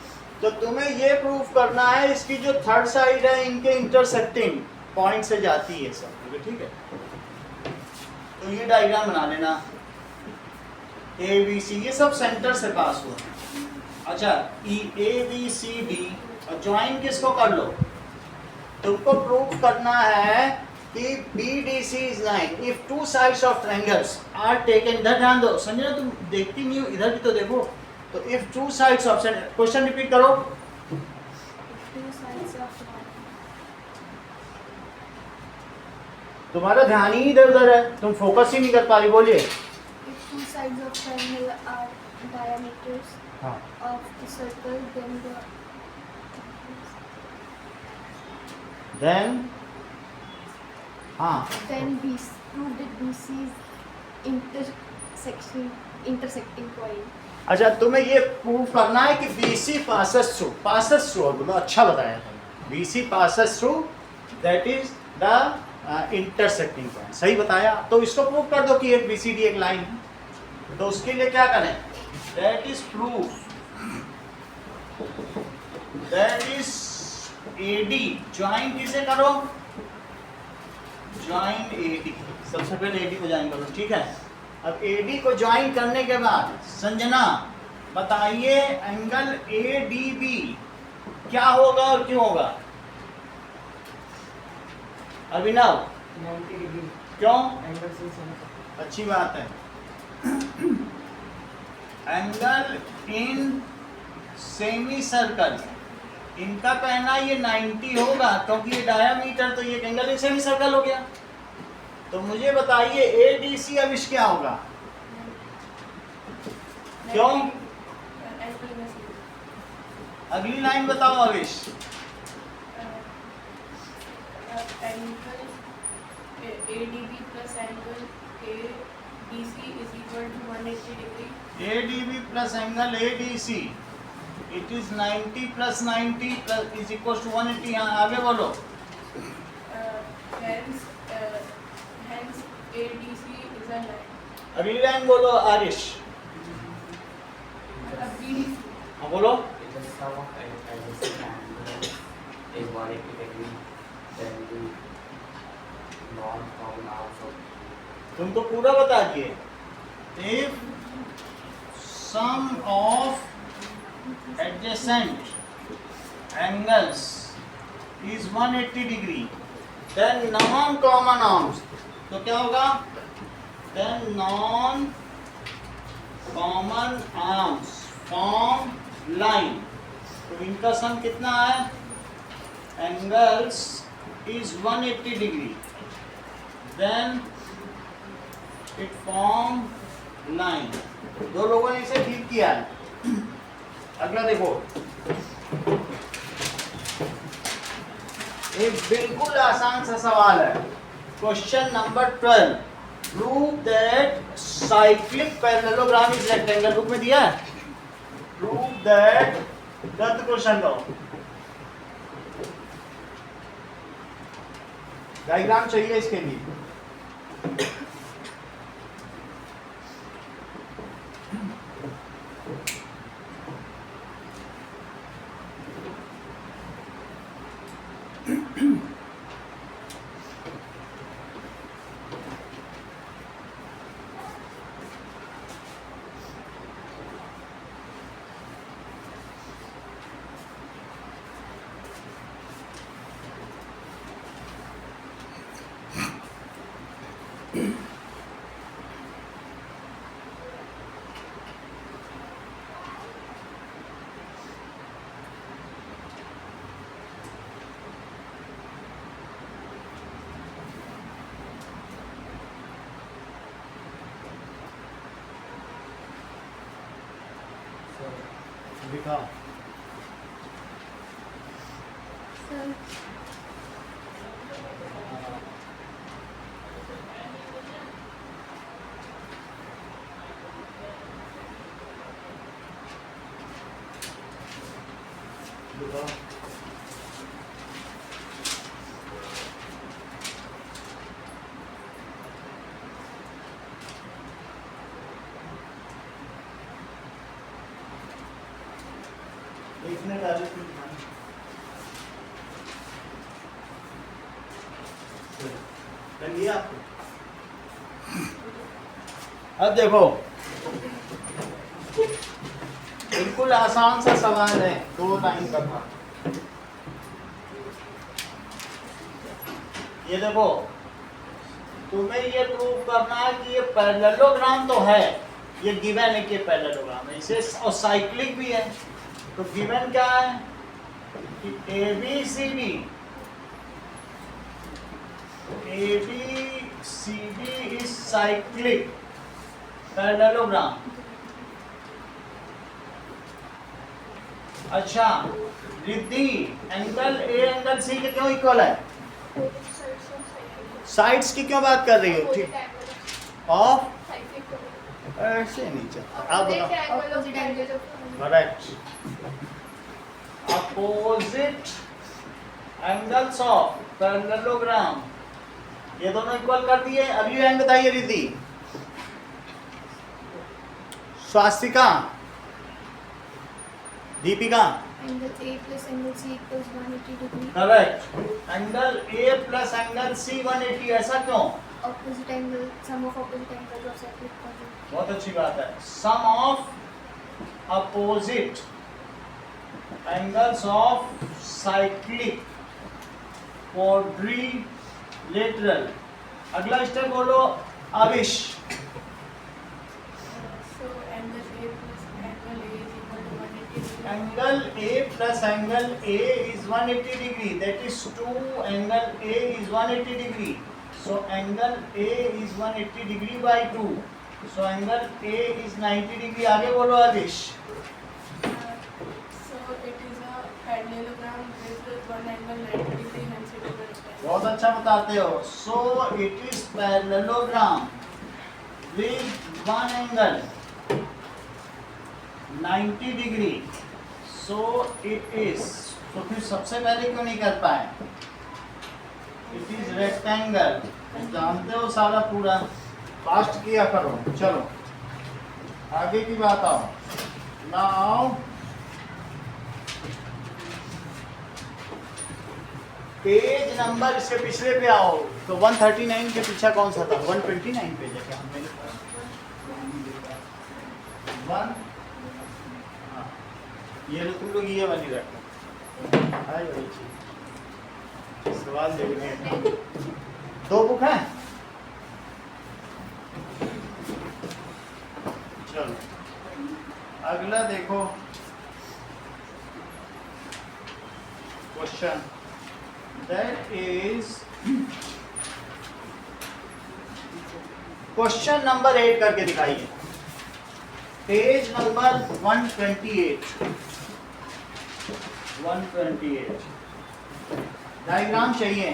तो तुम्हें ये प्रूफ करना है इसकी जो 3rd साइड है इनके इंटरसेक्टिंग पॉइंट से जाती है सब, ठीक है। तो ये डायग्राम बना लेना। ए बी सी ये सब सेंटर से पास हुआ। अच्छा ए बी सी डी और ज्वाइन किसको कर लो? तुमको प्रूफ करना है कि B D C is line if 2 sides of triangles are taken. इधर ध्यान दो संजना, तुम देखती नहीं हो, इधर भी तो देखो। तो if 2 sides of, question repeat करो। तुम्हारा ध्यान ही इधर उधर है, तुम फोकस ही नहीं कर पा रही। बोलिए। If 2 sides of triangle are diameters of the circle, then हाँ then BC, prove that BC is intersecting point. अच्छा, तुम्हें ये प्रूव करना है कि BC passes through बोलो, अच्छा बताया BC passes through, that is the intersecting point, सही बताया। तो इसको प्रूव कर दो कि एक BCD एक लाइन है। तो उसके लिए क्या करें, that is proof that is AD join किसे करो, ज्वाइन AD, सबसे पहले AD को ज्वाइन करो, ठीक है। अब AD को ज्वाइन करने के बाद संजना बताइए एंगल ADB क्या होगा और क्यों होगा। अभिनव 90 डिग्री क्यों, एंगल से सेंटर। अच्छी बात है। एंगल इन सेमी सर्कल, इनका कहना ये 90 होगा क्योंकि ये डायामीटर, तो ये एंगल इन सेमी सर्कल हो गया। तो मुझे बताइए ADC अविश क्या होगा, क्यों, अगली लाइन बताओ Avish. Angle ADB plus angle ADC is equal to 180 degree. ADB plus angle ADC, it is 90 plus 90 plus is equals to 180। यहाँ आगे बोलो। Hence ADC is a line. अगली लाइन बोलो आरिश। BDC. हाँ बोलो। It is sum of adjacent angles is 180 degree, then the non-common arms of तुम तो पूरा बता दिए। If sum of adjacent angles is 180 degree, then non-common arms, तो क्या होगा, then non-common arms form line। तो इनका सम कितना है, angles is 180 degree, then it form line। दो लोगों ने इसे ठीक किया है। अगला देखो, एक बिल्कुल आसान सा सवाल है, question number 12, prove that cyclic parallelogram is rectangle. Book में दिया है, प्रूव दैट, गलत क्वेश्चन दो, डायग्राम चाहिए इसके लिए। दिखा, Sir, दिखा। देखने का भी कुछ ध्यान। कर लिया आपको। अब देखो, बिल्कुल आसान सा सवाल है, 2 लाइन का था। ये देखो, तुम्हें ये प्रूव करना है कि ये पैरेललोग्राम तो है, ये गिवन है कि पैरेललोग्राम है, इसे और साइक्लिक भी है। तो गिवन क्या है कि ABCD इज साइक्लिक पैरेललोग्राम। अच्छा Riddhi, angle A angle C के क्यों इक्वल है, both sides are cyclic. Sides की क्यों बात कर रही हो? ठीक, Opposite angle of of cyclic triangle. ऐसे नहीं चलता। आप बताओ। Opposite angles of correct. Opposite angles of parallelogram, ये दोनों इक्वल कर दिए। अब ये एंड बताइए Riddhi, Swastika, Deepika. angle A plus angle C equals 180 degree. Correct. Angle A plus angle C 180, ऐसा क्यों? Opposite angle, sum of opposite angles of cyclic quadrant. बहुत अच्छी बात है। Sum of opposite angles of cyclic quadrilateral. अगला स्टेप बोलो Avish. So angle A plus angle A is equal to 180 degree. Angle A plus angle A is 180 degree. That is 2. Angle A is 180 degree. So angle A is 180 degree by 2. So angle A is 90 degree. आगे बोलो आदिश। So it is a parallelogram with one angle 90 degree, hence it is a rectangle. बहुत अच्छा बताते हो। So it is parallelogram with one angle 90 degree. So it is, तो फिर सबसे पहले क्यों नहीं कर पाए? It is rectangle. जानते हो सारा पूरा, फास्ट किया करो। चलो आगे की बात आओ। Now पेज नंबर इसके पिछले पे आओ। तो 139 के पीछे कौन सा था? 129 पेज है क्या? मेरे पास 1, हाँ, ये लो तुम लोग ये वाली रखो। हाय भाई जी, सवाल देखने हैं। 2 बुक है। चलो अगला देखो question. That is question number 8 करके दिखाइए। Page number 128। 128 डायग्राम चाहिए।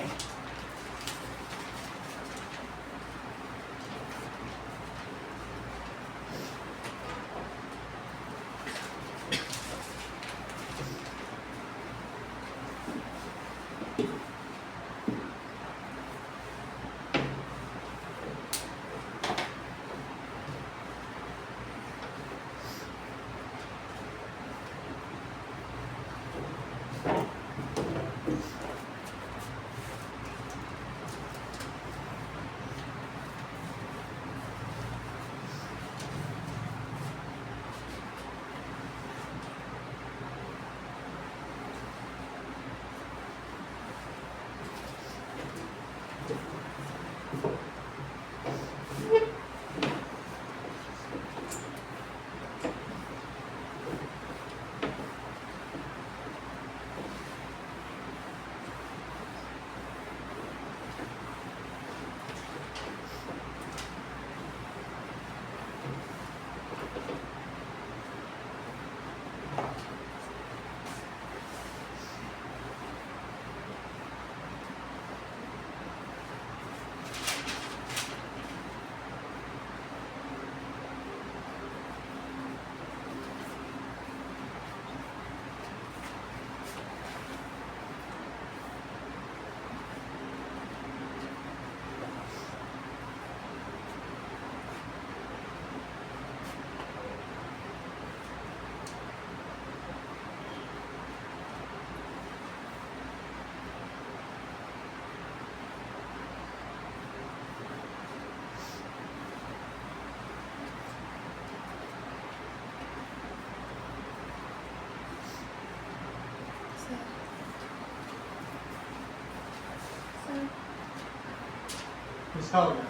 किसका हो गया?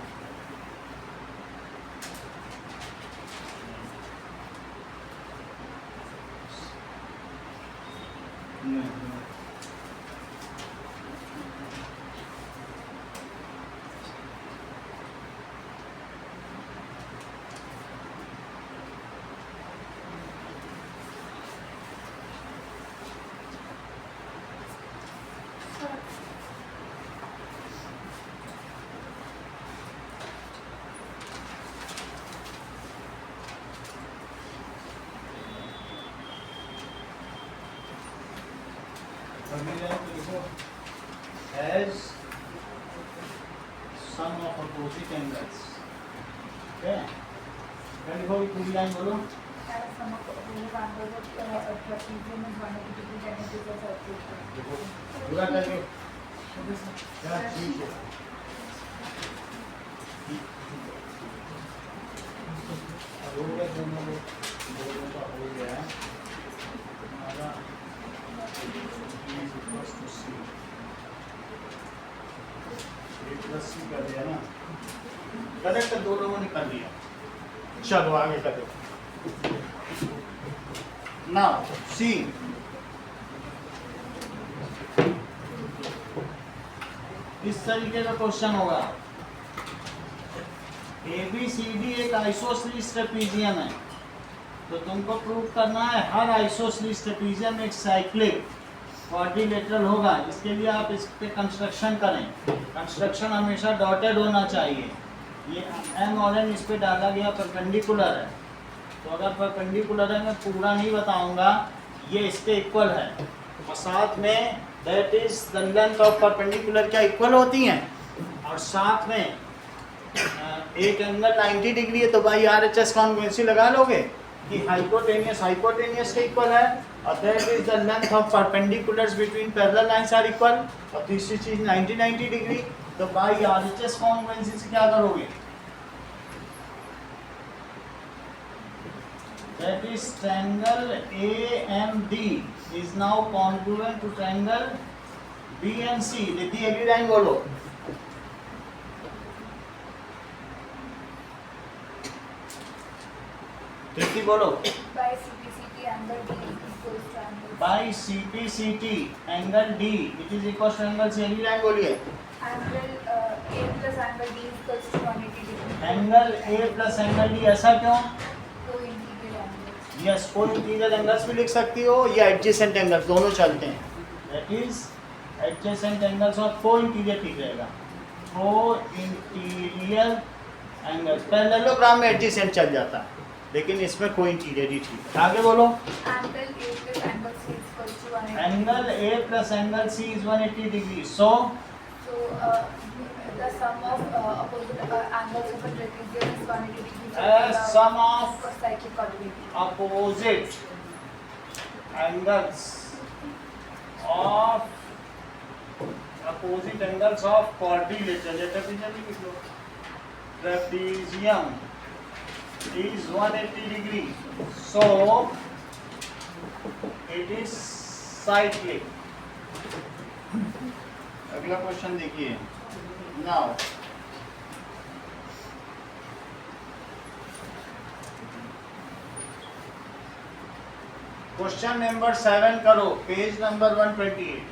अगली लाइन पे लिखो as sum of opposite angles. क्या लिखोगे? पूरी लाइन बोलो। देखो पूरा करके क्या ठीक है। अब हो गया दोनों का हो गया हमारा सी कर दिया ना, करेक्ट दो लोगों ने कर दिया। चलो आगे कर दो। नाउ सी इस तरीके का क्वेश्चन होगा। ABCD एक आइसोसेलेस ट्रेपेजियम है, तो तुमको प्रूव करना है हर आइसोसेलेस ट्रेपेजियम एक साइक्लिक क्वाड्रिलेटरल होगा। इसके लिए आप इस पे कंस्ट्रक्शन करें। कंस्ट्रक्शन हमेशा डॉटेड होना चाहिए। ये M और N इस पे डाला गया परपेंडिकुलर है, तो अगर परपेंडिकुलर है मैं पूरा नहीं बताऊंगा, ये इसके इक्वल है। और साथ में that is the length of perpendicular क्या इक्वल होती हैं, और साथ में एक एंगल 90 डिग्री है, तो भाई RHS कॉन्वेंसी लगा लोगे कि हाइपोटेनियस के इक्वल है, और that is the length of perpendiculars between parallel lines are equal. और तीसरी चीज 90 डिग्री, तो भाई RHS कॉन्वेंसी से क्या करोगे, that is triangle AMD is now congruent to triangle BNC। Riddhi अगली लाइन बोलो। रिद्धि बोलो। By CPCT angle D it is equal to angle C। अगली लाइन बोलिए। Angle A plus angle D, ऐसा क्यों? यस, कोई इंटीरियर एंगल्स भी लिख सकती हो या एडजेसेंट एंगल्स, दोनों चलते हैं। दैट इज एडजेसेंट एंगल्स और को इंटीरियर ठीक रहेगा। को इंटीरियर एंगल्स पैरेललोग्राम में एडजेसेंट चल जाता है, लेकिन इसमें को इंटीरियर ही ठीक है। आगे बोलो। Angle A plus angle C is 180 degree. So the sum of opposite angles of a trapezium is 180 degrees. Sum of cyclic quadrilateral. opposite angles of quadrilateral, trapezium is 180 degree, so it is cyclic। अगला question देखिए। Now question number 7 करो, page number 128।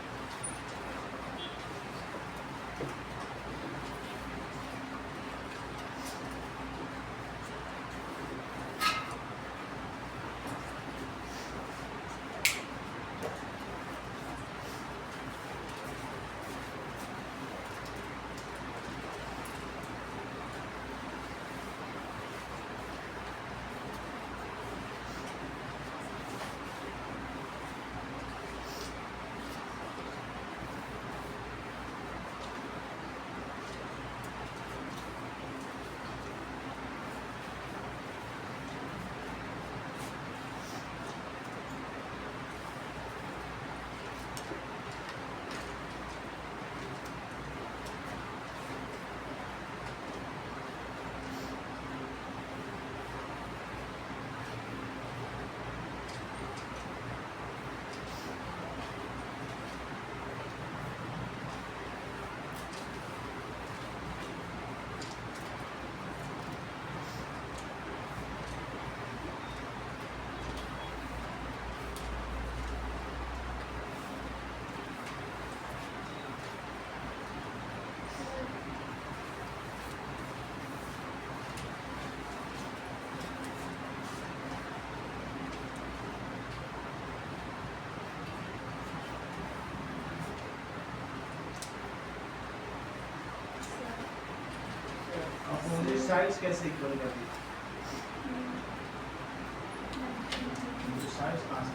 Sides कैसे equal कर दी? Sides कहाँ से?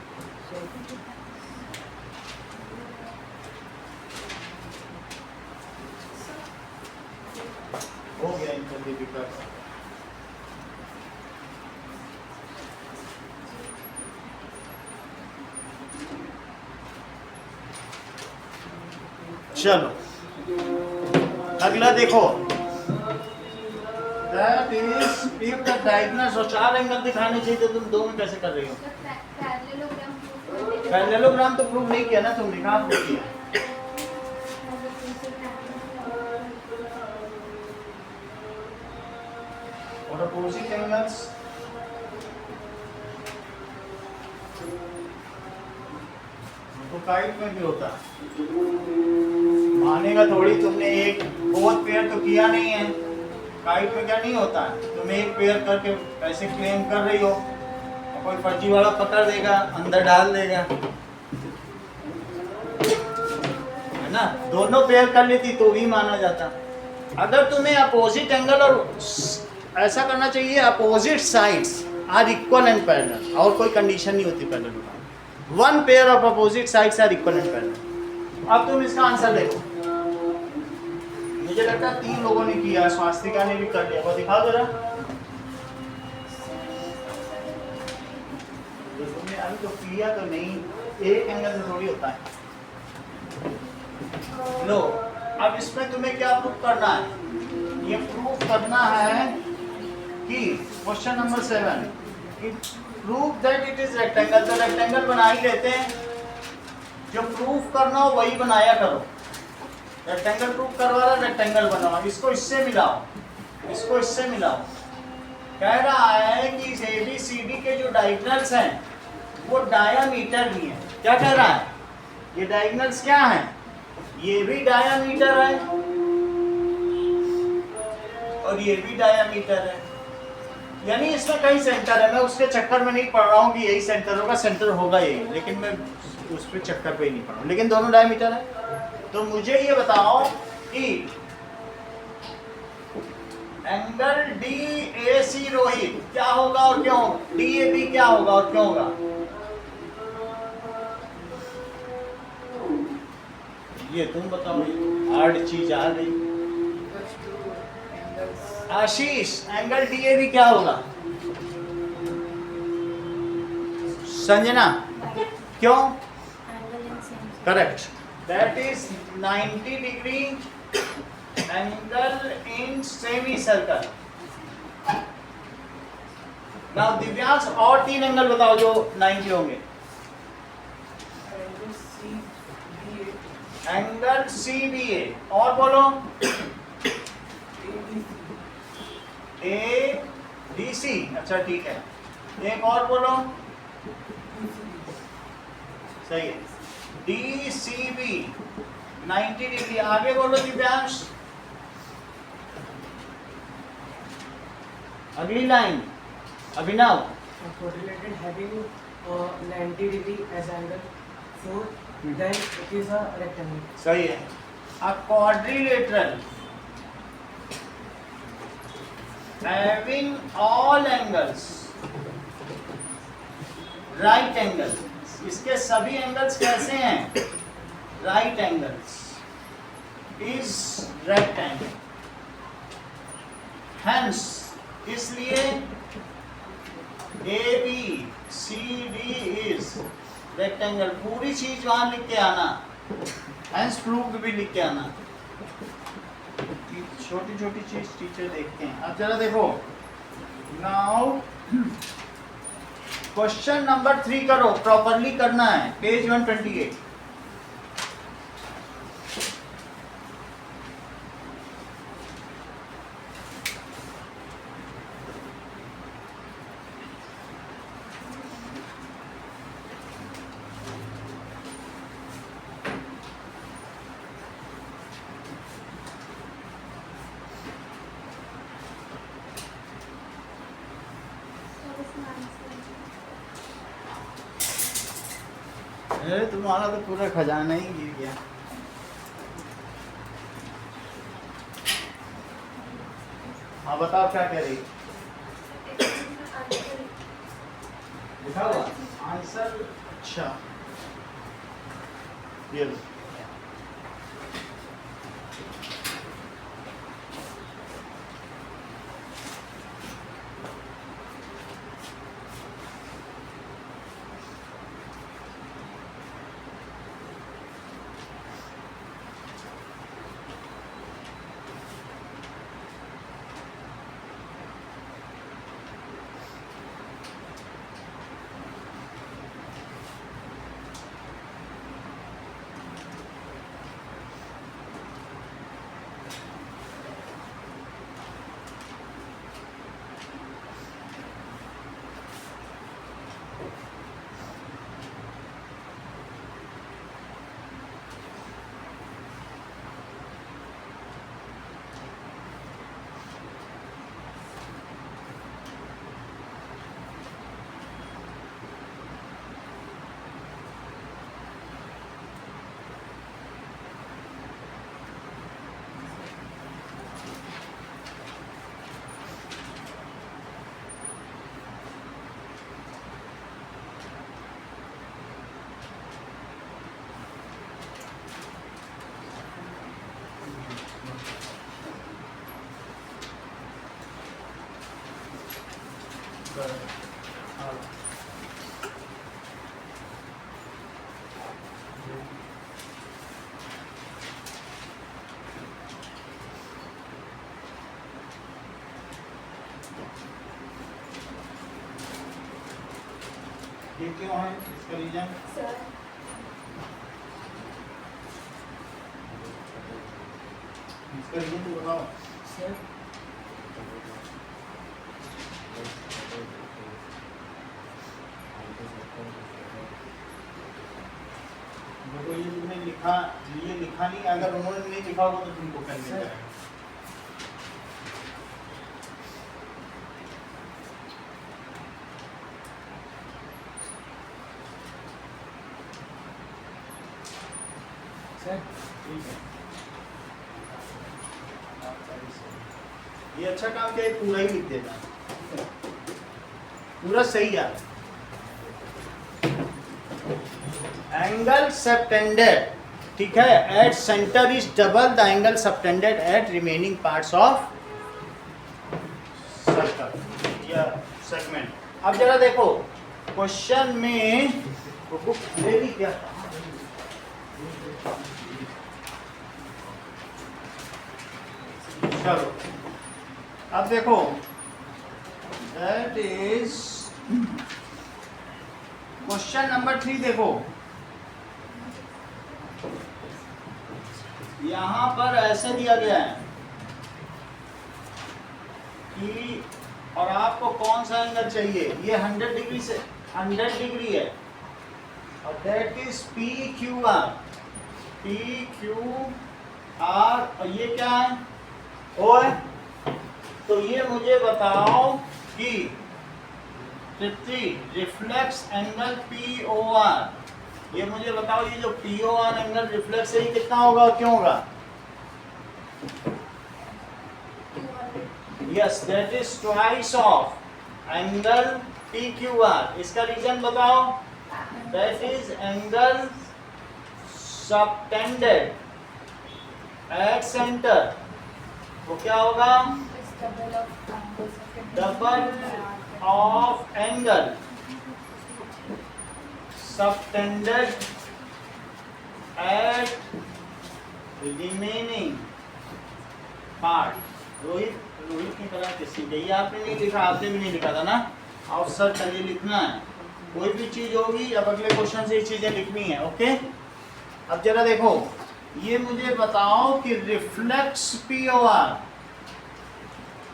दीपिका का। चलो अगला देखो, that is if the diagonals और 4 एंगल दिखाने चाहिए तो तुम 2 में कैसे कर रही हो? पैरेललोग्राम प्रूफ करने पैरेललोग्राम तो प्रूव नहीं किया ना तुमने, कहाँ प्रूव किया? और अपोजिट एंगल्स तो काइट में भी होता है, मानेगा थोड़ी, तुमने एक 4 पेयर तो किया नहीं है। काइट में क्या नहीं होता है, तुम एक पेयर करके पैसे क्लेम कर रही हो, और कोई फर्जी वाला पकड़ देगा, अंदर डाल देगा, है ना। दोनों पेयर कर लेती तो भी माना जाता। अगर तुम्हें अपोजिट एंगल और ऐसा करना चाहिए, opposite sides are equal and parallel, और कोई कंडीशन नहीं होती पैरेलल में। 1 pair of opposite sides are equal and parallel. अब तुम इसका आंसर देखो, मुझे लगता है 3 लोगों ने किया, स्वास्तिका ने भी कर लिया, वो दिखाओ जरा। तो तुमने अभी तो किया तो नहीं, एक एंगल से थोड़ी होता है। लो अब इसमें तुम्हें क्या प्रूफ करना है? ये प्रूफ करना है कि क्वेश्चन नंबर 7 कि proof that it is rectangle. तो रेक्टेंगल बना ही लेते हैं, जो प्रूफ करना हो वही बनाया करो। रेक्टेंगल प्रूफ करवा रहा, रेक्टेंगल बनाओ, इसको इससे मिलाओ, इसको इससे मिलाओ। कह रहा है कि इस ABCD के जो डायगोनल्स हैं वो डायामीटर भी हैं। क्या कह रहा है? ये डायगोनल्स क्या हैं? ये भी डायामीटर है और ये भी डायामीटर है, यानी इसमें कई सेंटर है। मैं उसके चक्कर में नहीं पड़ रहा हूँ कि यही सेंटर होगा, सेंटर होगा यही, लेकिन मैं उस पर चक्कर पे ही नहीं पड़ रहा हूँ, लेकिन दोनों डायमीटर है। तो मुझे ये बताओ कि एंगल DAC रोहित क्या होगा और क्यों? DAB क्या होगा और क्यों होगा? ये तुम बताओ, हार्ड चीज आ गई। आशीष, एंगल DAB क्या होगा? संजना क्यों? Correct, that is 90 degree angle in semi circle. Now Divyansh और 3 एंगल बताओ जो 90 होंगे। एंगल CBA, और बोलो। ADC, अच्छा ठीक है, एक और बोलो। सही है, DCB 90 डिग्री। आगे बोलो दिव्यांश, अगली line Abhinav. Correlated having 90 degree as angle 4, then it is a rectangle. सही है। A quadrilateral having all angles right angle, इसके सभी एंगल्स कैसे हैं? Right angles is rectangle. Hence इसलिए ABCD इज रेक्टेंगल। पूरी चीज वहां लिख के आना, हेंस प्रूव्ड भी लिख के आना। छोटी छोटी चीज टीचर देखते हैं। अब जरा देखो, नाउ क्वेश्चन नंबर 3 करो, प्रॉपरली करना है, पेज 128। अरे तुम्हारा तो पूरा खजाना ही गिर गया। हाँ बताओ क्या कह रही? लिखा हुआ आंसर, अच्छा ये लो। ये क्यों है, इसका रीजन? Sir, इसका रीजन तो बताओ। सर देखो ये तुमने लिखा, ये लिखा नहीं, अगर उन्होंने नहीं लिखा होगा तो तुमको करने सर। जाएगा। सर ठीक है, ये अच्छा काम किया, पूरा ही लिख देना, पूरा सही है। एंगल सबटेंडेड, ठीक है, at centre is double the angle subtended at remaining parts of circle या सेगमेंट। अब जरा देखो क्वेश्चन में बुक ले ली क्या? चलो अब देखो, दैट इज क्वेश्चन नंबर 3। देखो यहां पर ऐसे दिया गया है कि, और आपको कौन सा एंगल चाहिए, ये 100 डिग्री से 100 डिग्री है, और that is P Q are, P Q are, और ये क्या है, ओ है। तो ये मुझे बताओ कि reflex angle P O R, ये मुझे बताओ, ये जो P O R angle reflex है ये कितना होगा और क्यों होगा? Yes, that is twice of angle P Q R. इसका रीजन बताओ। That is angle subtended at centre, वो क्या होगा? it's double of angles of the double of angle subtended at remaining part. Rohit की तरह किसी के, ये आपने नहीं लिखा, आपने भी नहीं लिखा था ना, और सर कल ये लिखना है, कोई भी चीज होगी अब अगले क्वेश्चन से ये चीजें लिखनी है, ओके। अब जरा देखो, ये मुझे बताओ कि reflex P O R,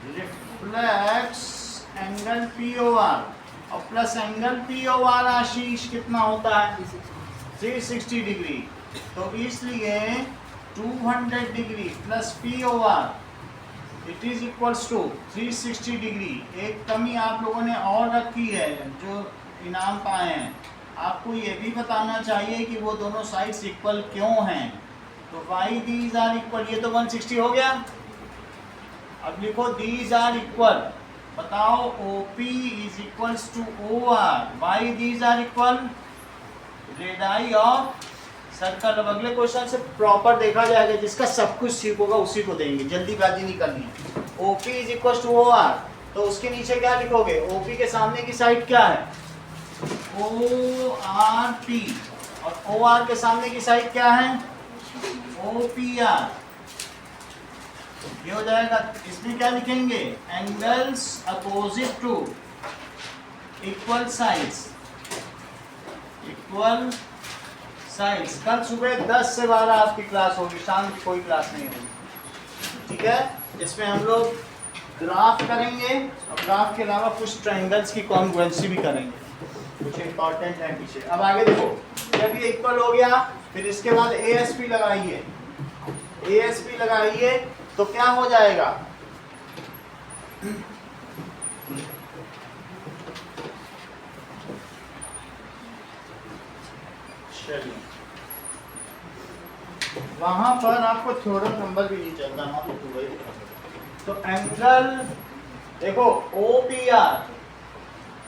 reflex angle P O R और plus angle P O R Ashish कितना होता है? 360 डिग्री। तो इसलिए 200 degree plus P O R it is equals to 360 degree. एक कमी आप लोगों ने और रखी है जो इनाम पाए हैं, आपको ये भी बताना चाहिए कि वो दोनों साइड्स इक्वल क्यों हैं। तो वाई दीज आर इक्वल, ये तो 160 हो गया। अब लिखो दीज आर इक्वल, बताओ OP is equals to OR, why these are equal, radii of circle. अब अगले क्वेश्चन से प्रॉपर देखा जाएगा, जिसका सब कुछ सीख होगा उसी को देंगे, जल्दीबाजी नहीं करनी है। OP is equals to OR, तो उसके नीचे क्या लिखोगे? OP के सामने की साइड क्या है? ORP, और OR के सामने की साइड क्या है? OPR। ये हो जाएगा। इसमें क्या लिखेंगे? Angles opposite to equal sides, equal sides. कल सुबह 10 से 12 आपकी क्लास होगी, शाम की कोई क्लास नहीं होगी, ठीक है। इसमें हम लोग ग्राफ करेंगे और ग्राफ के अलावा कुछ ट्रायंगल्स की कॉन्ग्रुएंसी भी करेंगे, कुछ इंपॉर्टेंट है पीछे। अब आगे देखो, जब ये इक्वल हो गया फिर इसके बाद ASP लगाइए, ASP लगाइए तो क्या हो जाएगा? चलिए, वहां पर आपको थ्योरम नंबर भी नहीं चलता ना, तो पूरा ही लिखा सकते। तो एंगल देखो OPR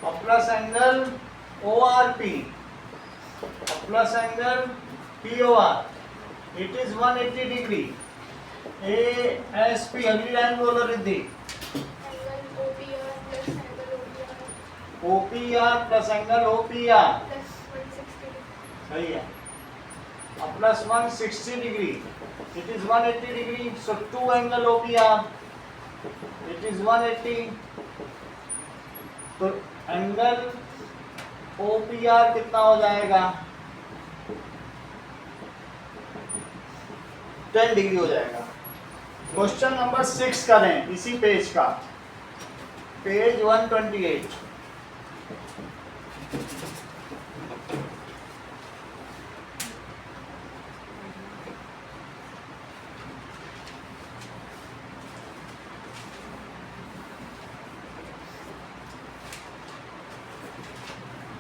और प्लस एंगल ORP और plus angle POR, it is 180 degree. ASP, अगली लाइन बोलो Riddhi. angle OPR plus angle OPR OPR plus angle OPR, plus 160 degree. सही है। plus 160 degree. It is 180 degree. So 2 angle OPR. It is 180. तो angle OPR कितना हो जाएगा? 10 degree हो जाएगा। क्वेश्चन नंबर 6 करें इसी पेज का, पेज 128।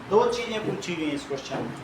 दो चीजें पूछी गई इस क्वेश्चन में।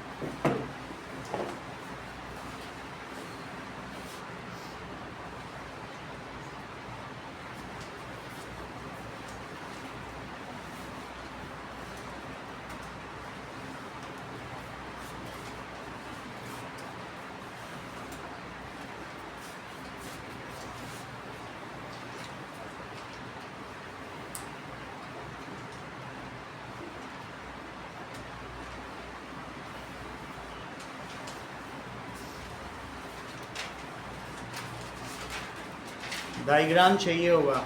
डायग्राम चाहिए होगा।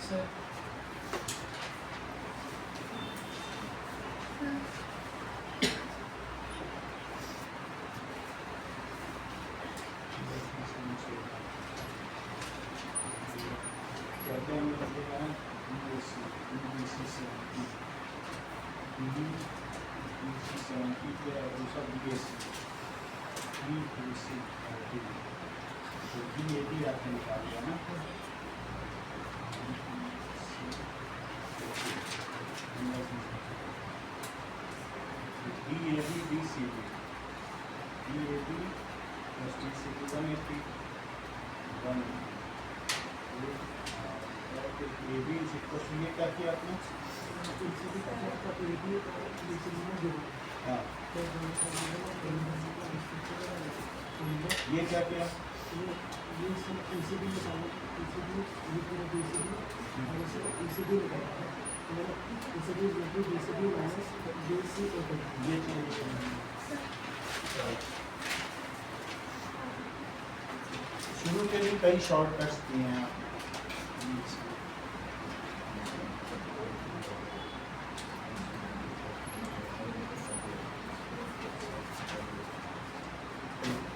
सर आपने निकाल दिया ना। DAB DCB DAB plus DCB 180 AB is equal to ये क्या किया आपने? हाँ ये क्या किया? शुरू के लिए कई शॉर्टकट्स दिए हैं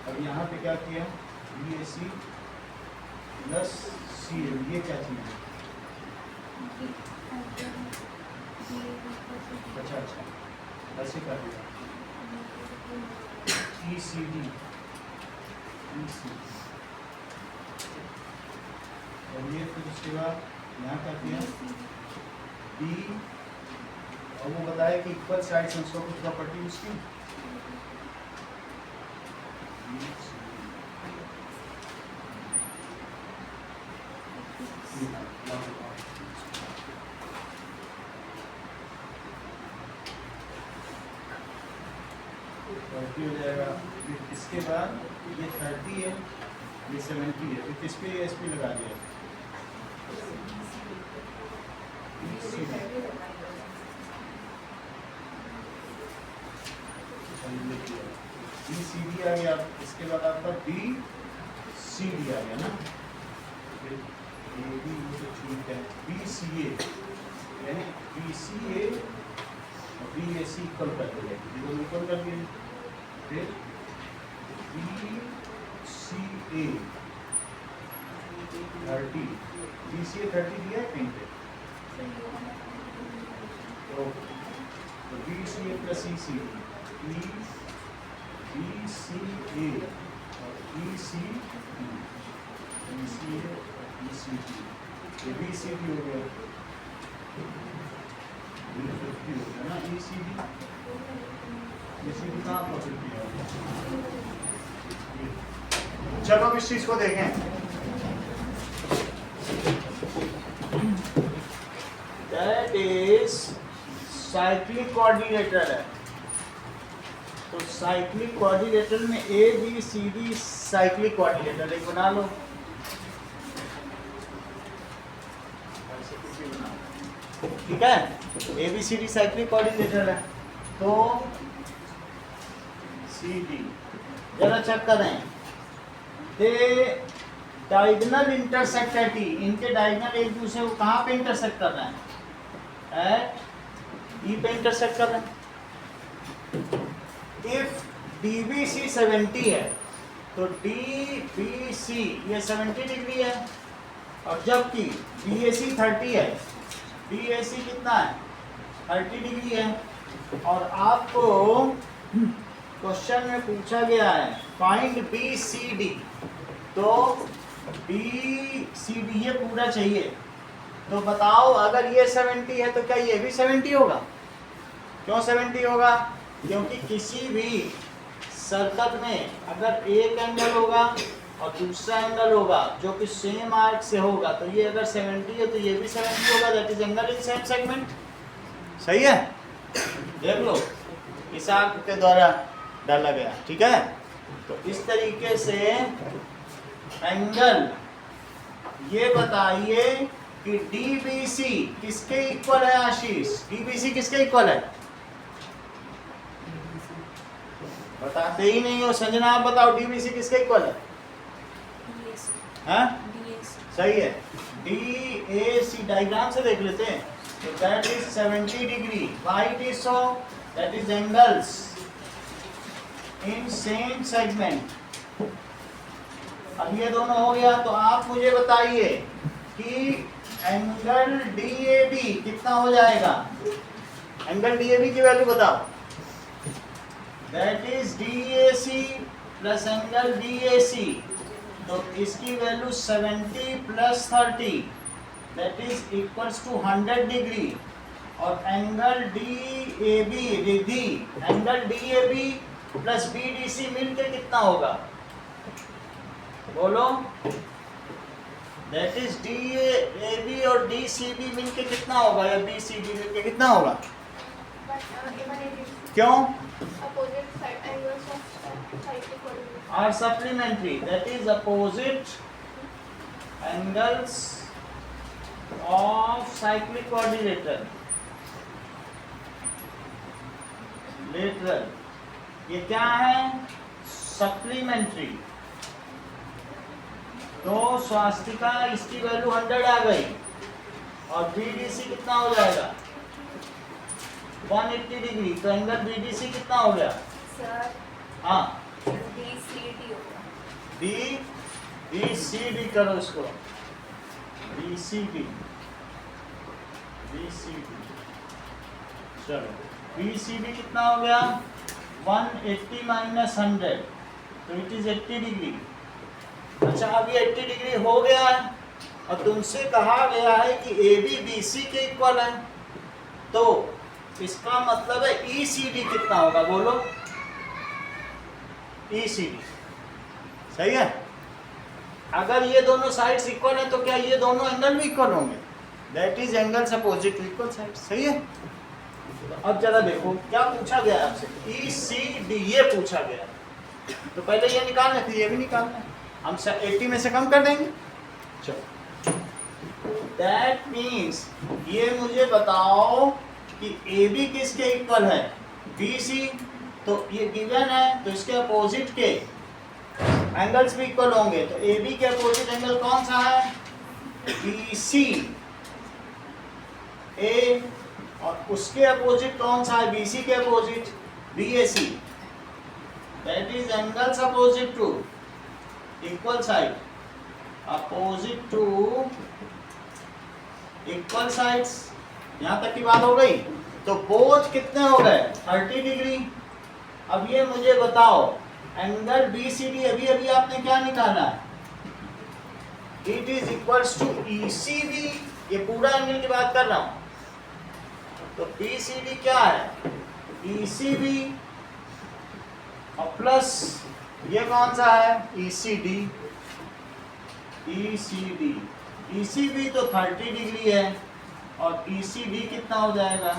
अब यहाँ पे क्या किया? BAC प्लस सी ये क्या चीज़ है? अच्छा ऐसे कर दिया ई सी डी और ये फिर उसके बाद यहाँ क्या किया डी और वो बताया कि इक्वल साइड्स हैं, उसका कुछ प्रॉपर्टी उसकी हो जाएगा। फिर इसके बाद ये 30 है, ये 70 है, तो किस पे एस पी लगा दिया बी सी डी आ गया। इसके बाद आपका बी सी डी आ गया ना, फिर ए बी तो ठीक है, बी सी ए यानी बी सी ए और बी ए सी इक्वल कर दिया, इक्वल कर दिया। फिर बी सी ए 30, बी सी ए 30 दिया है कहीं पे, तो बी सी ए प्लस ई सी बी सी ए और ई सी डी, बी सी ए ई सी डी, ये बी सी डी हो गया, बी 50 हो गया ना, ई सी डी कहाँ पहुँच चुकी है। चलो अब इस चीज को देखें, दैट इज साइक्लिक कोऑर्डिनेटर है। तो साइक्लिक कोऑर्डिनेटर में A B C D cyclic coordinator एक बना लो, ठीक है, A B C D cyclic coordinator है। तो सी डी जरा चेक करें, the diagonal intersect at E, इनके डायगोनल एक दूसरे को कहाँ पे इंटरसेक्ट कर रहे हैं, एट ई पे इंटरसेक्ट कर रहे हैं। इफ DBC 70 है तो DBC ये 70 डिग्री है, और जबकि BAC 30 है, BAC कितना है 30 डिग्री है। और आपको क्वेश्चन में पूछा गया है फाइंड BCD, तो BCD ये पूरा चाहिए। तो बताओ अगर ये 70 है तो क्या ये भी 70 होगा? क्यों 70 होगा? क्योंकि किसी भी सर्कल में अगर एक एंगल होगा और दूसरा एंगल होगा जो कि सेम आर्क से होगा, तो ये अगर 70 है तो ये भी 70 होगा, that is angle in same segment. सही है, देख लो इस आर्क के द्वारा डाला गया, ठीक है। तो इस तरीके से एंगल ये बताइए कि DBC किसके इक्वल है आशीष? DBC किसके इक्वल है? बताते ही नहीं हो संजना, आप बताओ DBC किसके इक्वल है? हाँ सही है, DAC डायग्राम से देख लेते हैं। तो that is 70 degree, why it is so, that is angles in same segment. अब ये दोनों हो गया, तो आप मुझे बताइए कि एंगल DAB कितना हो जाएगा? एंगल DAB की वैल्यू बताओ। That is DAC plus angle DAC, तो इसकी value 70 plus 30 that is equals to 100 degree. और angle DAB Riddhi, angle DAB plus BDC मिलके कितना होगा? बोलो। दैट इज DAB और DCB मिलके कितना होगा, या BCD मिलके कितना होगा? क्यों? Are supplementary, that is opposite angles of cyclic quadrilateral. Lateral, ये क्या है? सप्लीमेंट्री। तो स्वास्तिका इसकी वैल्यू 100 आ गई, और BDC कितना हो जाएगा? 180 डिग्री। तो एंगल BDC कितना हो गया? सर हाँ DCD होगा। DAC BCD करो इसको, BCD, चलो BCD कितना हो गया 180 माइनस 100, तो इट इज 80 डिग्री। अच्छा अब ये 80 डिग्री हो गया है और तुमसे कहा गया है कि AB BC के इक्वल है, तो इसका मतलब है ECD कितना होगा, बोलो ECD, सही है। अगर ये दोनों साइड्स इक्वल है तो क्या ये दोनों एंगल भी इक्वल होंगे, that is angles opposite to equal side, सही है। तो अब जरा देखो क्या पूछा गया है आपसे, ECD ये पूछा गया है, तो पहले ये निकालना फिर ये भी निकालना है, हम 80 में से कम कर देंगे। चलो दैट मीन्स ये मुझे बताओ कि AB किसके इक्वल है, BC, तो ये गिवन है तो इसके अपोजिट के एंगल्स भी इक्वल होंगे, तो AB के अपोजिट एंगल कौन सा है, BC A, और उसके अपोजिट कौन सा है, BC के opposite BAC, that is angles opposite to equal side, opposite to equal sides. यहाँ तक की बात हो गई, तो बोथ कितने हो गए 30 डिग्री। अब ये मुझे बताओ एंगल BCD अभी अभी आपने क्या निकाला है, it is equals to ECB, ये पूरा एंगल की बात कर रहा हूं, तो BCD क्या है ECB और प्लस ये कौन सा है ECD, ECB तो 30 डिग्री है और ECD कितना हो जाएगा,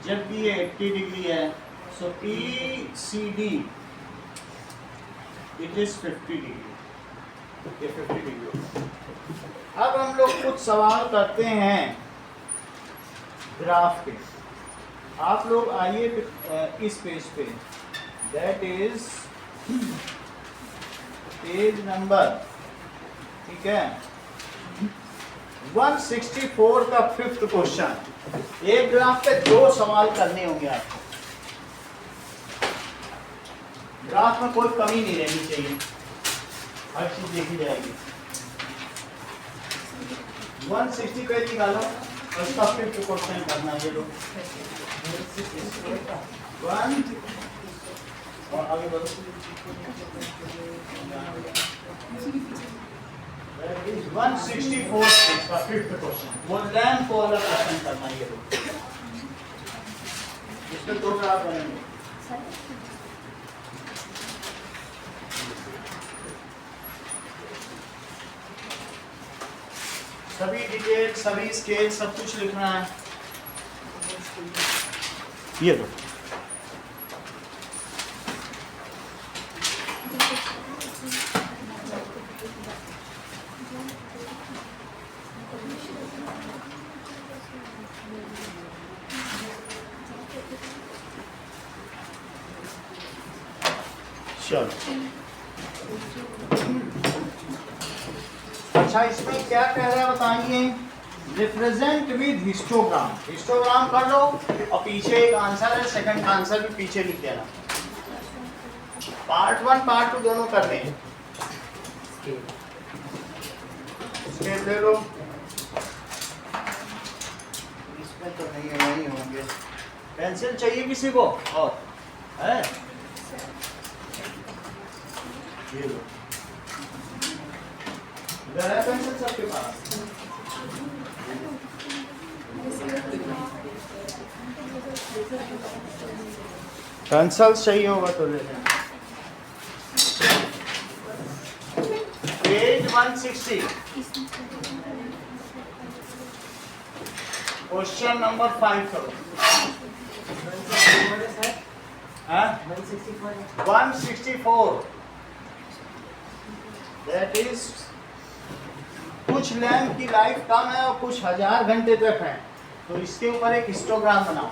जबकि ये 80 डिग्री है, सो ECD इट इज 50 डिग्री, ये 50 डिग्री होगा। अब हम लोग कुछ सवाल करते हैं ग्राफ के, आप लोग आइए इस पेज पे, दैट इज पेज नंबर, ठीक है 164 का 5th क्वेश्चन। एक ग्राफ पे 2 सवाल करने होंगे आपको, ग्राफ में कोई कमी नहीं रहनी चाहिए, हर चीज देखी जाएगी। 160 पेज निकालो और इसका 5th क्वेश्चन करना है, ये लोग 1 और आगे बढ़ो, 164 पेज का 5th क्वेश्चन, वो लैंप वाला क्वेश्चन करना है, ये लोग इसमें 2 ग्राफ बनेंगे। सभी डिटेल, सभी स्केल, सब कुछ लिखना है, ये लो। चलो अच्छा इसमें क्या कह रहा है बताइए, रिप्रेजेंट विद हिस्टोग्राम, हिस्टोग्राम कर लो और पीछे एक आंसर है, सेकंड आंसर भी पीछे लिख देना। पार्ट 1 पार्ट 2 दोनों कर दें, स्केल ले लो, इसमें तो नहीं है, वही होंगे। पेंसिल चाहिए किसी को और है, ये लो, इधर है पेंसिल सबके पास, पेंसिल चाहिए होगा तो ले लें। पेज 160 क्वेश्चन नंबर 5 करो। 164 दैट इज कुछ लैंप की लाइफ कम है और कुछ 1000 घंटे तक है, तो इसके ऊपर एक हिस्टोग्राम बनाओ।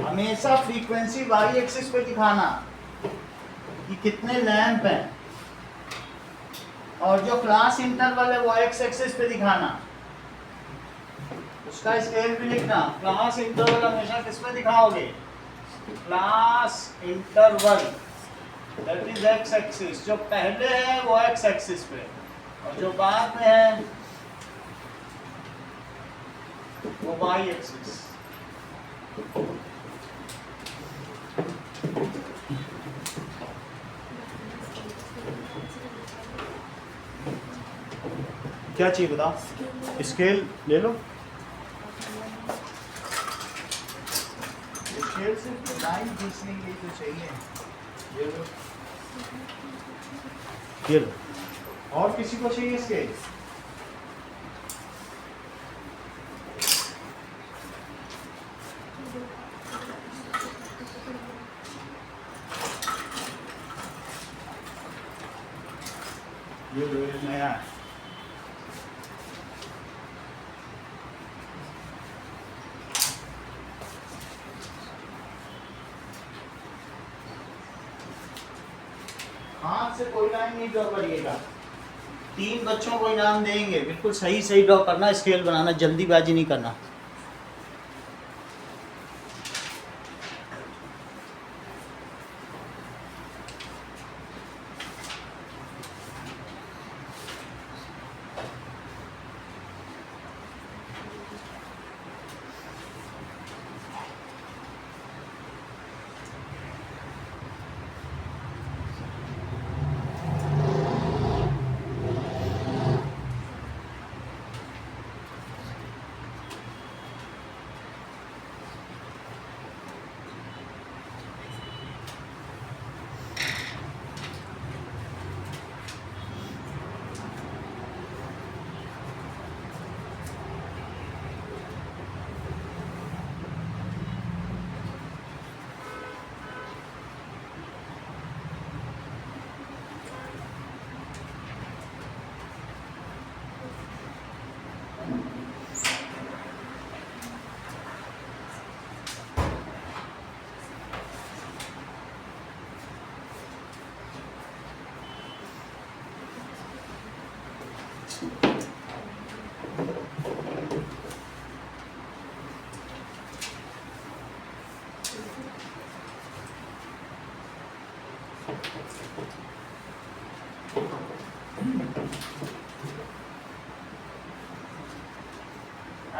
हमेशा फ्रीक्वेंसी वाई एक्सिस पे दिखाना कि कितने लैंप हैं। और जो क्लास इंटरवल है वो एक्स एक्सिस पे दिखाना, उसका स्केल भी लिखना। क्लास इंटरवल हमेशा किस पे दिखाओगे? Class interval that is x axis. जो पहले है वो एक्स एक्सिस पे और जो बाद में है वो वाई एक्सिस। क्या चाहिए बताओ? स्केल ले लो। स्केल सिर्फ लाइन खींचने के लिए तो चाहिए। ये लो, ये लो। और किसी को चाहिए स्केल? ये लो, ये नया है। हाथ से कोई लाइन नहीं ड्रॉ करिएगा। 3 बच्चों को इनाम देंगे, बिल्कुल सही सही ड्रॉ करना, स्केल बनाना, जल्दीबाजी नहीं करना।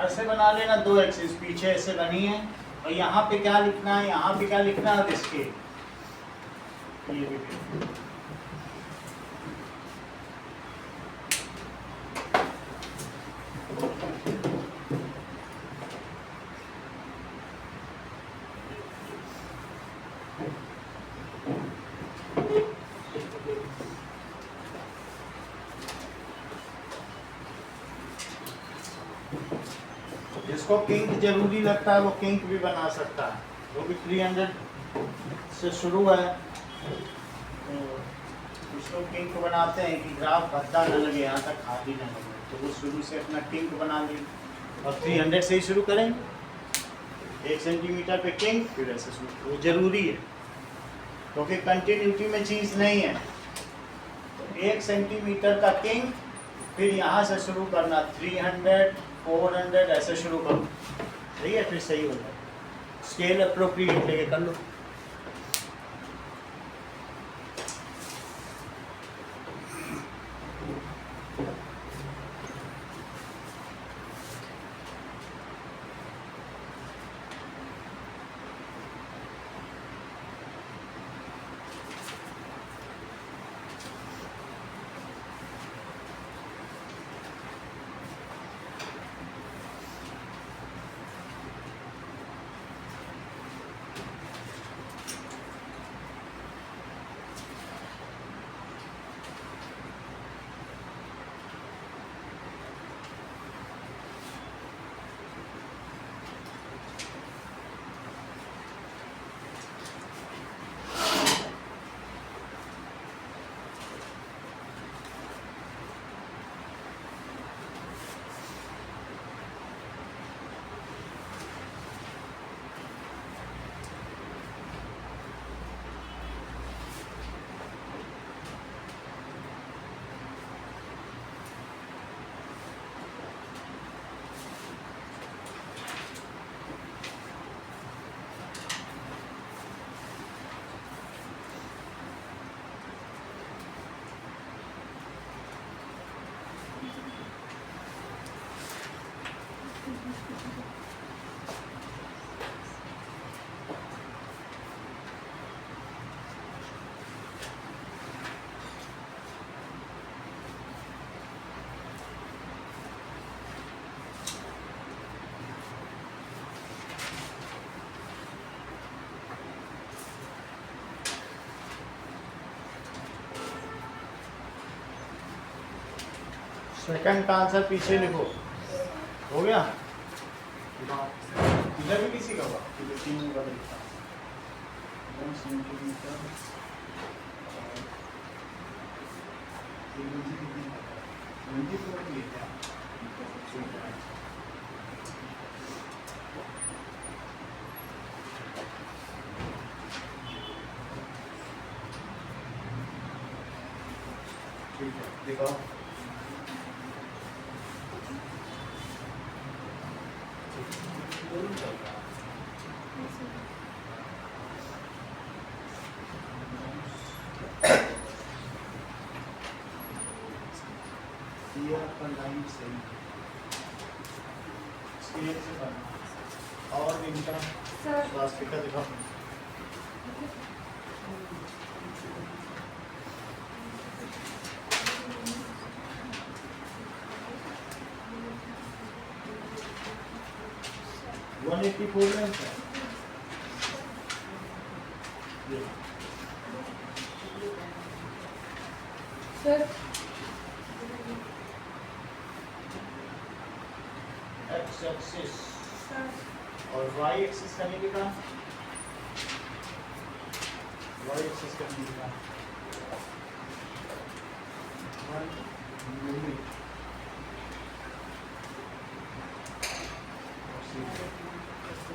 ऐसे बना लेना, 2 एक्सिस पीछे ऐसे बनी है और यहाँ पे क्या लिखना है, यहाँ पे क्या लिखना है, इसके ये भी जिसको किंक जरूरी लगता है वो किंक भी बना सकता है। वो भी 300 से शुरू है। तो कुछ लोग किंक बनाते हैं कि ग्राफ भद्दा न लगे, यहाँ तक खाली न लगे, तो वो शुरू से अपना किंक बना लेंगे और 300 से ही शुरू करेंगे। 1 सेंटीमीटर पे किंक, फिर ऐसे शुरू। वो ज़रूरी है क्योंकि कंटिन्यूटी में चीज़ नहीं है। तो 1 सेंटीमीटर का किंक, फिर यहाँ से शुरू करना 300 400 ऐसे शुरू करो, सही है, फिर सही हो जाए। स्केल अप्रोप्रिएट लेके कर लो। सेकंड का आंसर पीछे लिखो। हो गया? इधर भी किसी का हुआ? इधर 3 का लिखा 1 सेंटीमीटर ठीक है, दिखाओ। ये आपका लाइन सही है। स्केल से करना। और इनका सर स्वास्तिका दिखाओ। वन 184 लेंथ है। ये सर एक्स एक्सिस सर और वाई एक्सिस का नहीं लिखा। वाई एक्सिस का नहीं लिखा। 1 यूनिट।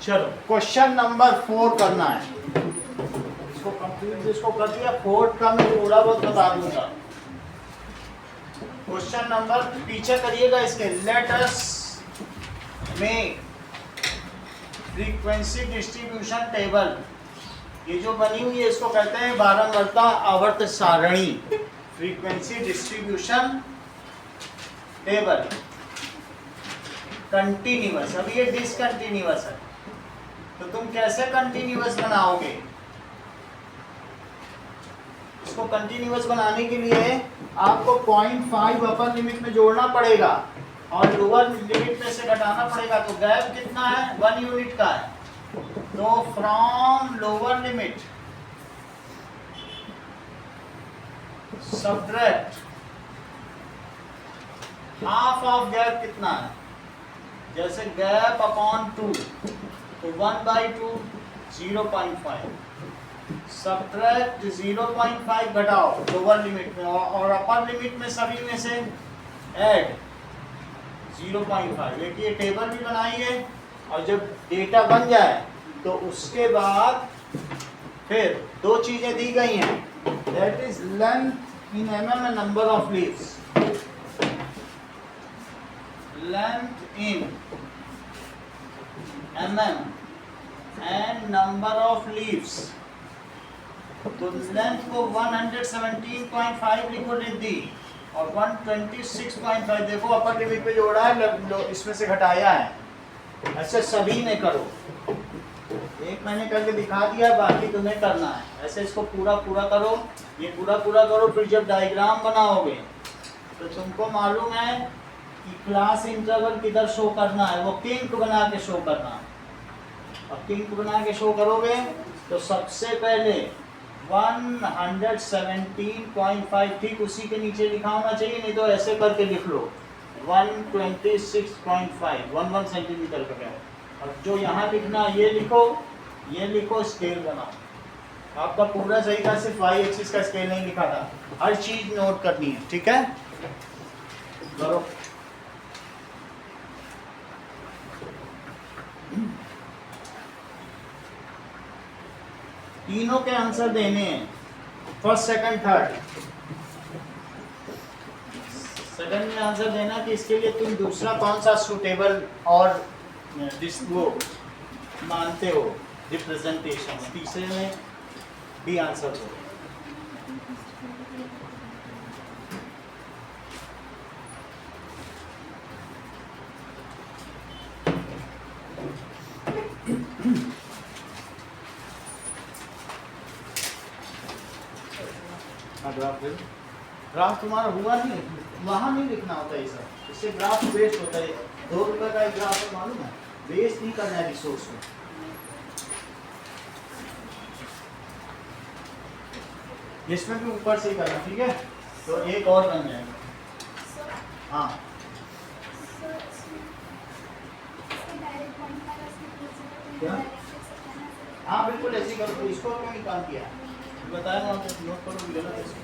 चलो क्वेश्चन नंबर 4 करना है। इसको कंप्लीट जिसको कर दिया 4 का मैं थोड़ा बहुत बता दूंगा। क्वेश्चन नंबर पीछे करिएगा इसके। Let us make frequency distribution table. ये जो बनी हुई है इसको कहते हैं बारंबारता आवर्त सारणी। Frequency distribution table continuous. अब ये डिसकंटिन्यूअस है तो तुम कैसे कंटिन्यूअस बनाओगे? इसको कंटिन्यूअस बनाने के लिए आपको 0.5 अपर लिमिट में जोड़ना पड़ेगा और लोअर लिमिट में से घटाना पड़ेगा। तो गैप कितना है? 1 यूनिट का है। तो from lower limit subtract half of gap कितना है? जैसे गैप अपॉन 2 तो 1/2 0.5 सब्ट्रैक्ट 0.5 घटाओ लोअर लिमिट में और अपर लिमिट में सभी में से ऐड 0.5। एक ये टेबल भी बनाइए और जब डेटा बन जाए तो उसके बाद फिर 2 चीजें दी गई हैं। That is length in mm and number of leaves. Length in mm and number of leaves। तो लेंथ को 117.5 लिखो रिद्धि और 126.5 देखो अपर लिमिट पे जोड़ा है, इसमें से घटाया है। ऐसे सभी में करो। एक मैंने करके दिखा दिया, बाकी तुम्हें करना है। ऐसे इसको पूरा पूरा करो, ये पूरा पूरा करो। फिर जब डायग्राम बनाओगे तो तुमको मालूम है कि क्लास इंटरवल किधर शो करना है, वो किंक बना के शो करना है। अब किंक बना के शो करोगे तो सबसे पहले 117.5 ठीक उसी के नीचे लिखा होना चाहिए, नहीं तो ऐसे करके लिख लो 126.5 11 सेंटीमीटर का गैप। और जो यहाँ लिखना ये लिखो स्केल बनाओ। आपका पूरा सही था, सिर्फ वाई एक्सिस का स्केल नहीं लिखा था। हर चीज नोट करनी है, ठीक है? करो। तीनों के आंसर देने हैं, फर्स्ट सेकंड थर्ड। सेकंड में आंसर देना कि इसके लिए तुम दूसरा कौन सा सूटेबल और वो मानते हो रिप्रेजेंटेशन। तीसरे में भी आंसर दो। ग्राफ तुम्हारा हुआ नहीं, वहां नहीं लिखना होता ये सब। इससे ग्राफ वेस्ट होता है। 2 रुपए का एक ग्राफ है, मालूम है? वेस्ट नहीं करना है रिसोर्स को। इसमें भी ऊपर से ही करना, ठीक है? तो एक और बन जाएगा। हाँ So, इसमें direct 0.5 ऐसे कीजिए, तो क्या? direct से सकते हैं ना? हाँ बिल्कुल ऐसे ही करो। तो इसको क्यों निकाल दिया बताया ना, आप नोट करो गलत ऐसे।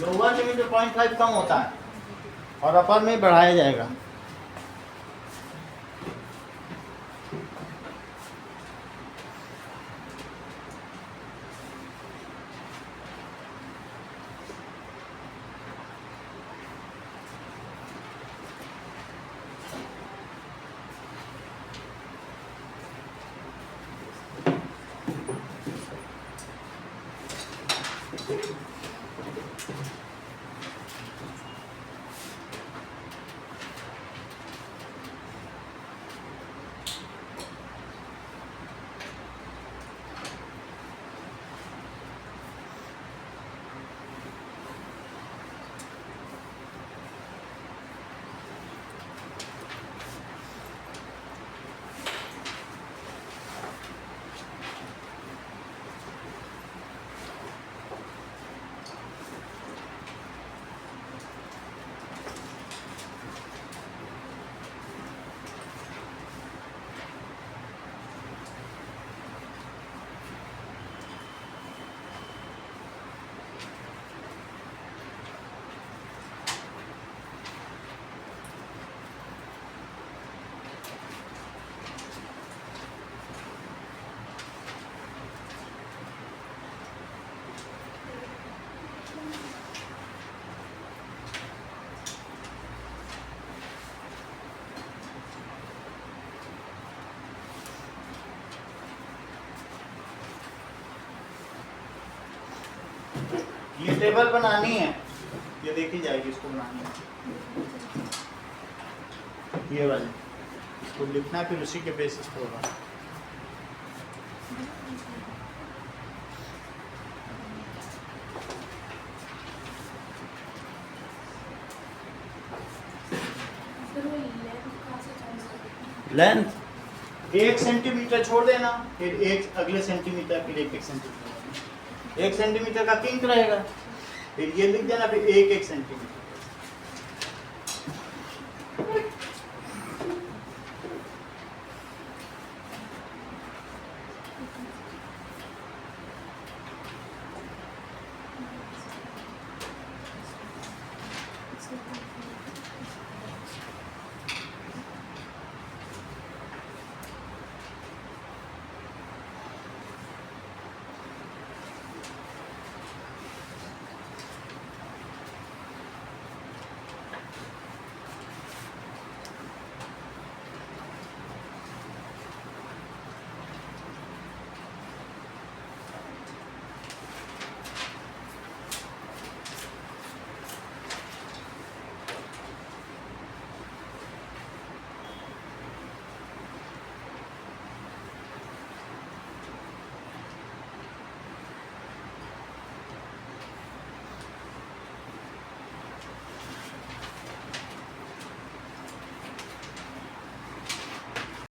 लोअर लिमिट में 0.5 कम होता है और अपर में बढ़ाया जाएगा। ये टेबल बनानी है, ये देखी जाएगी, इसको बनानी है ये वाली, इसको लिखना फिर उसी के बेसिस पे होगा। फिर वो लेंथ कहाँ से चेंज करें? लेंथ 1 सेंटीमीटर छोड़ देना, फिर एक अगले सेंटीमीटर, फिर 1 सेंटीमीटर, 1 सेंटीमीटर का किंक रहेगा, फिर ये लिख देना, फिर 1 सेंटीमीटर।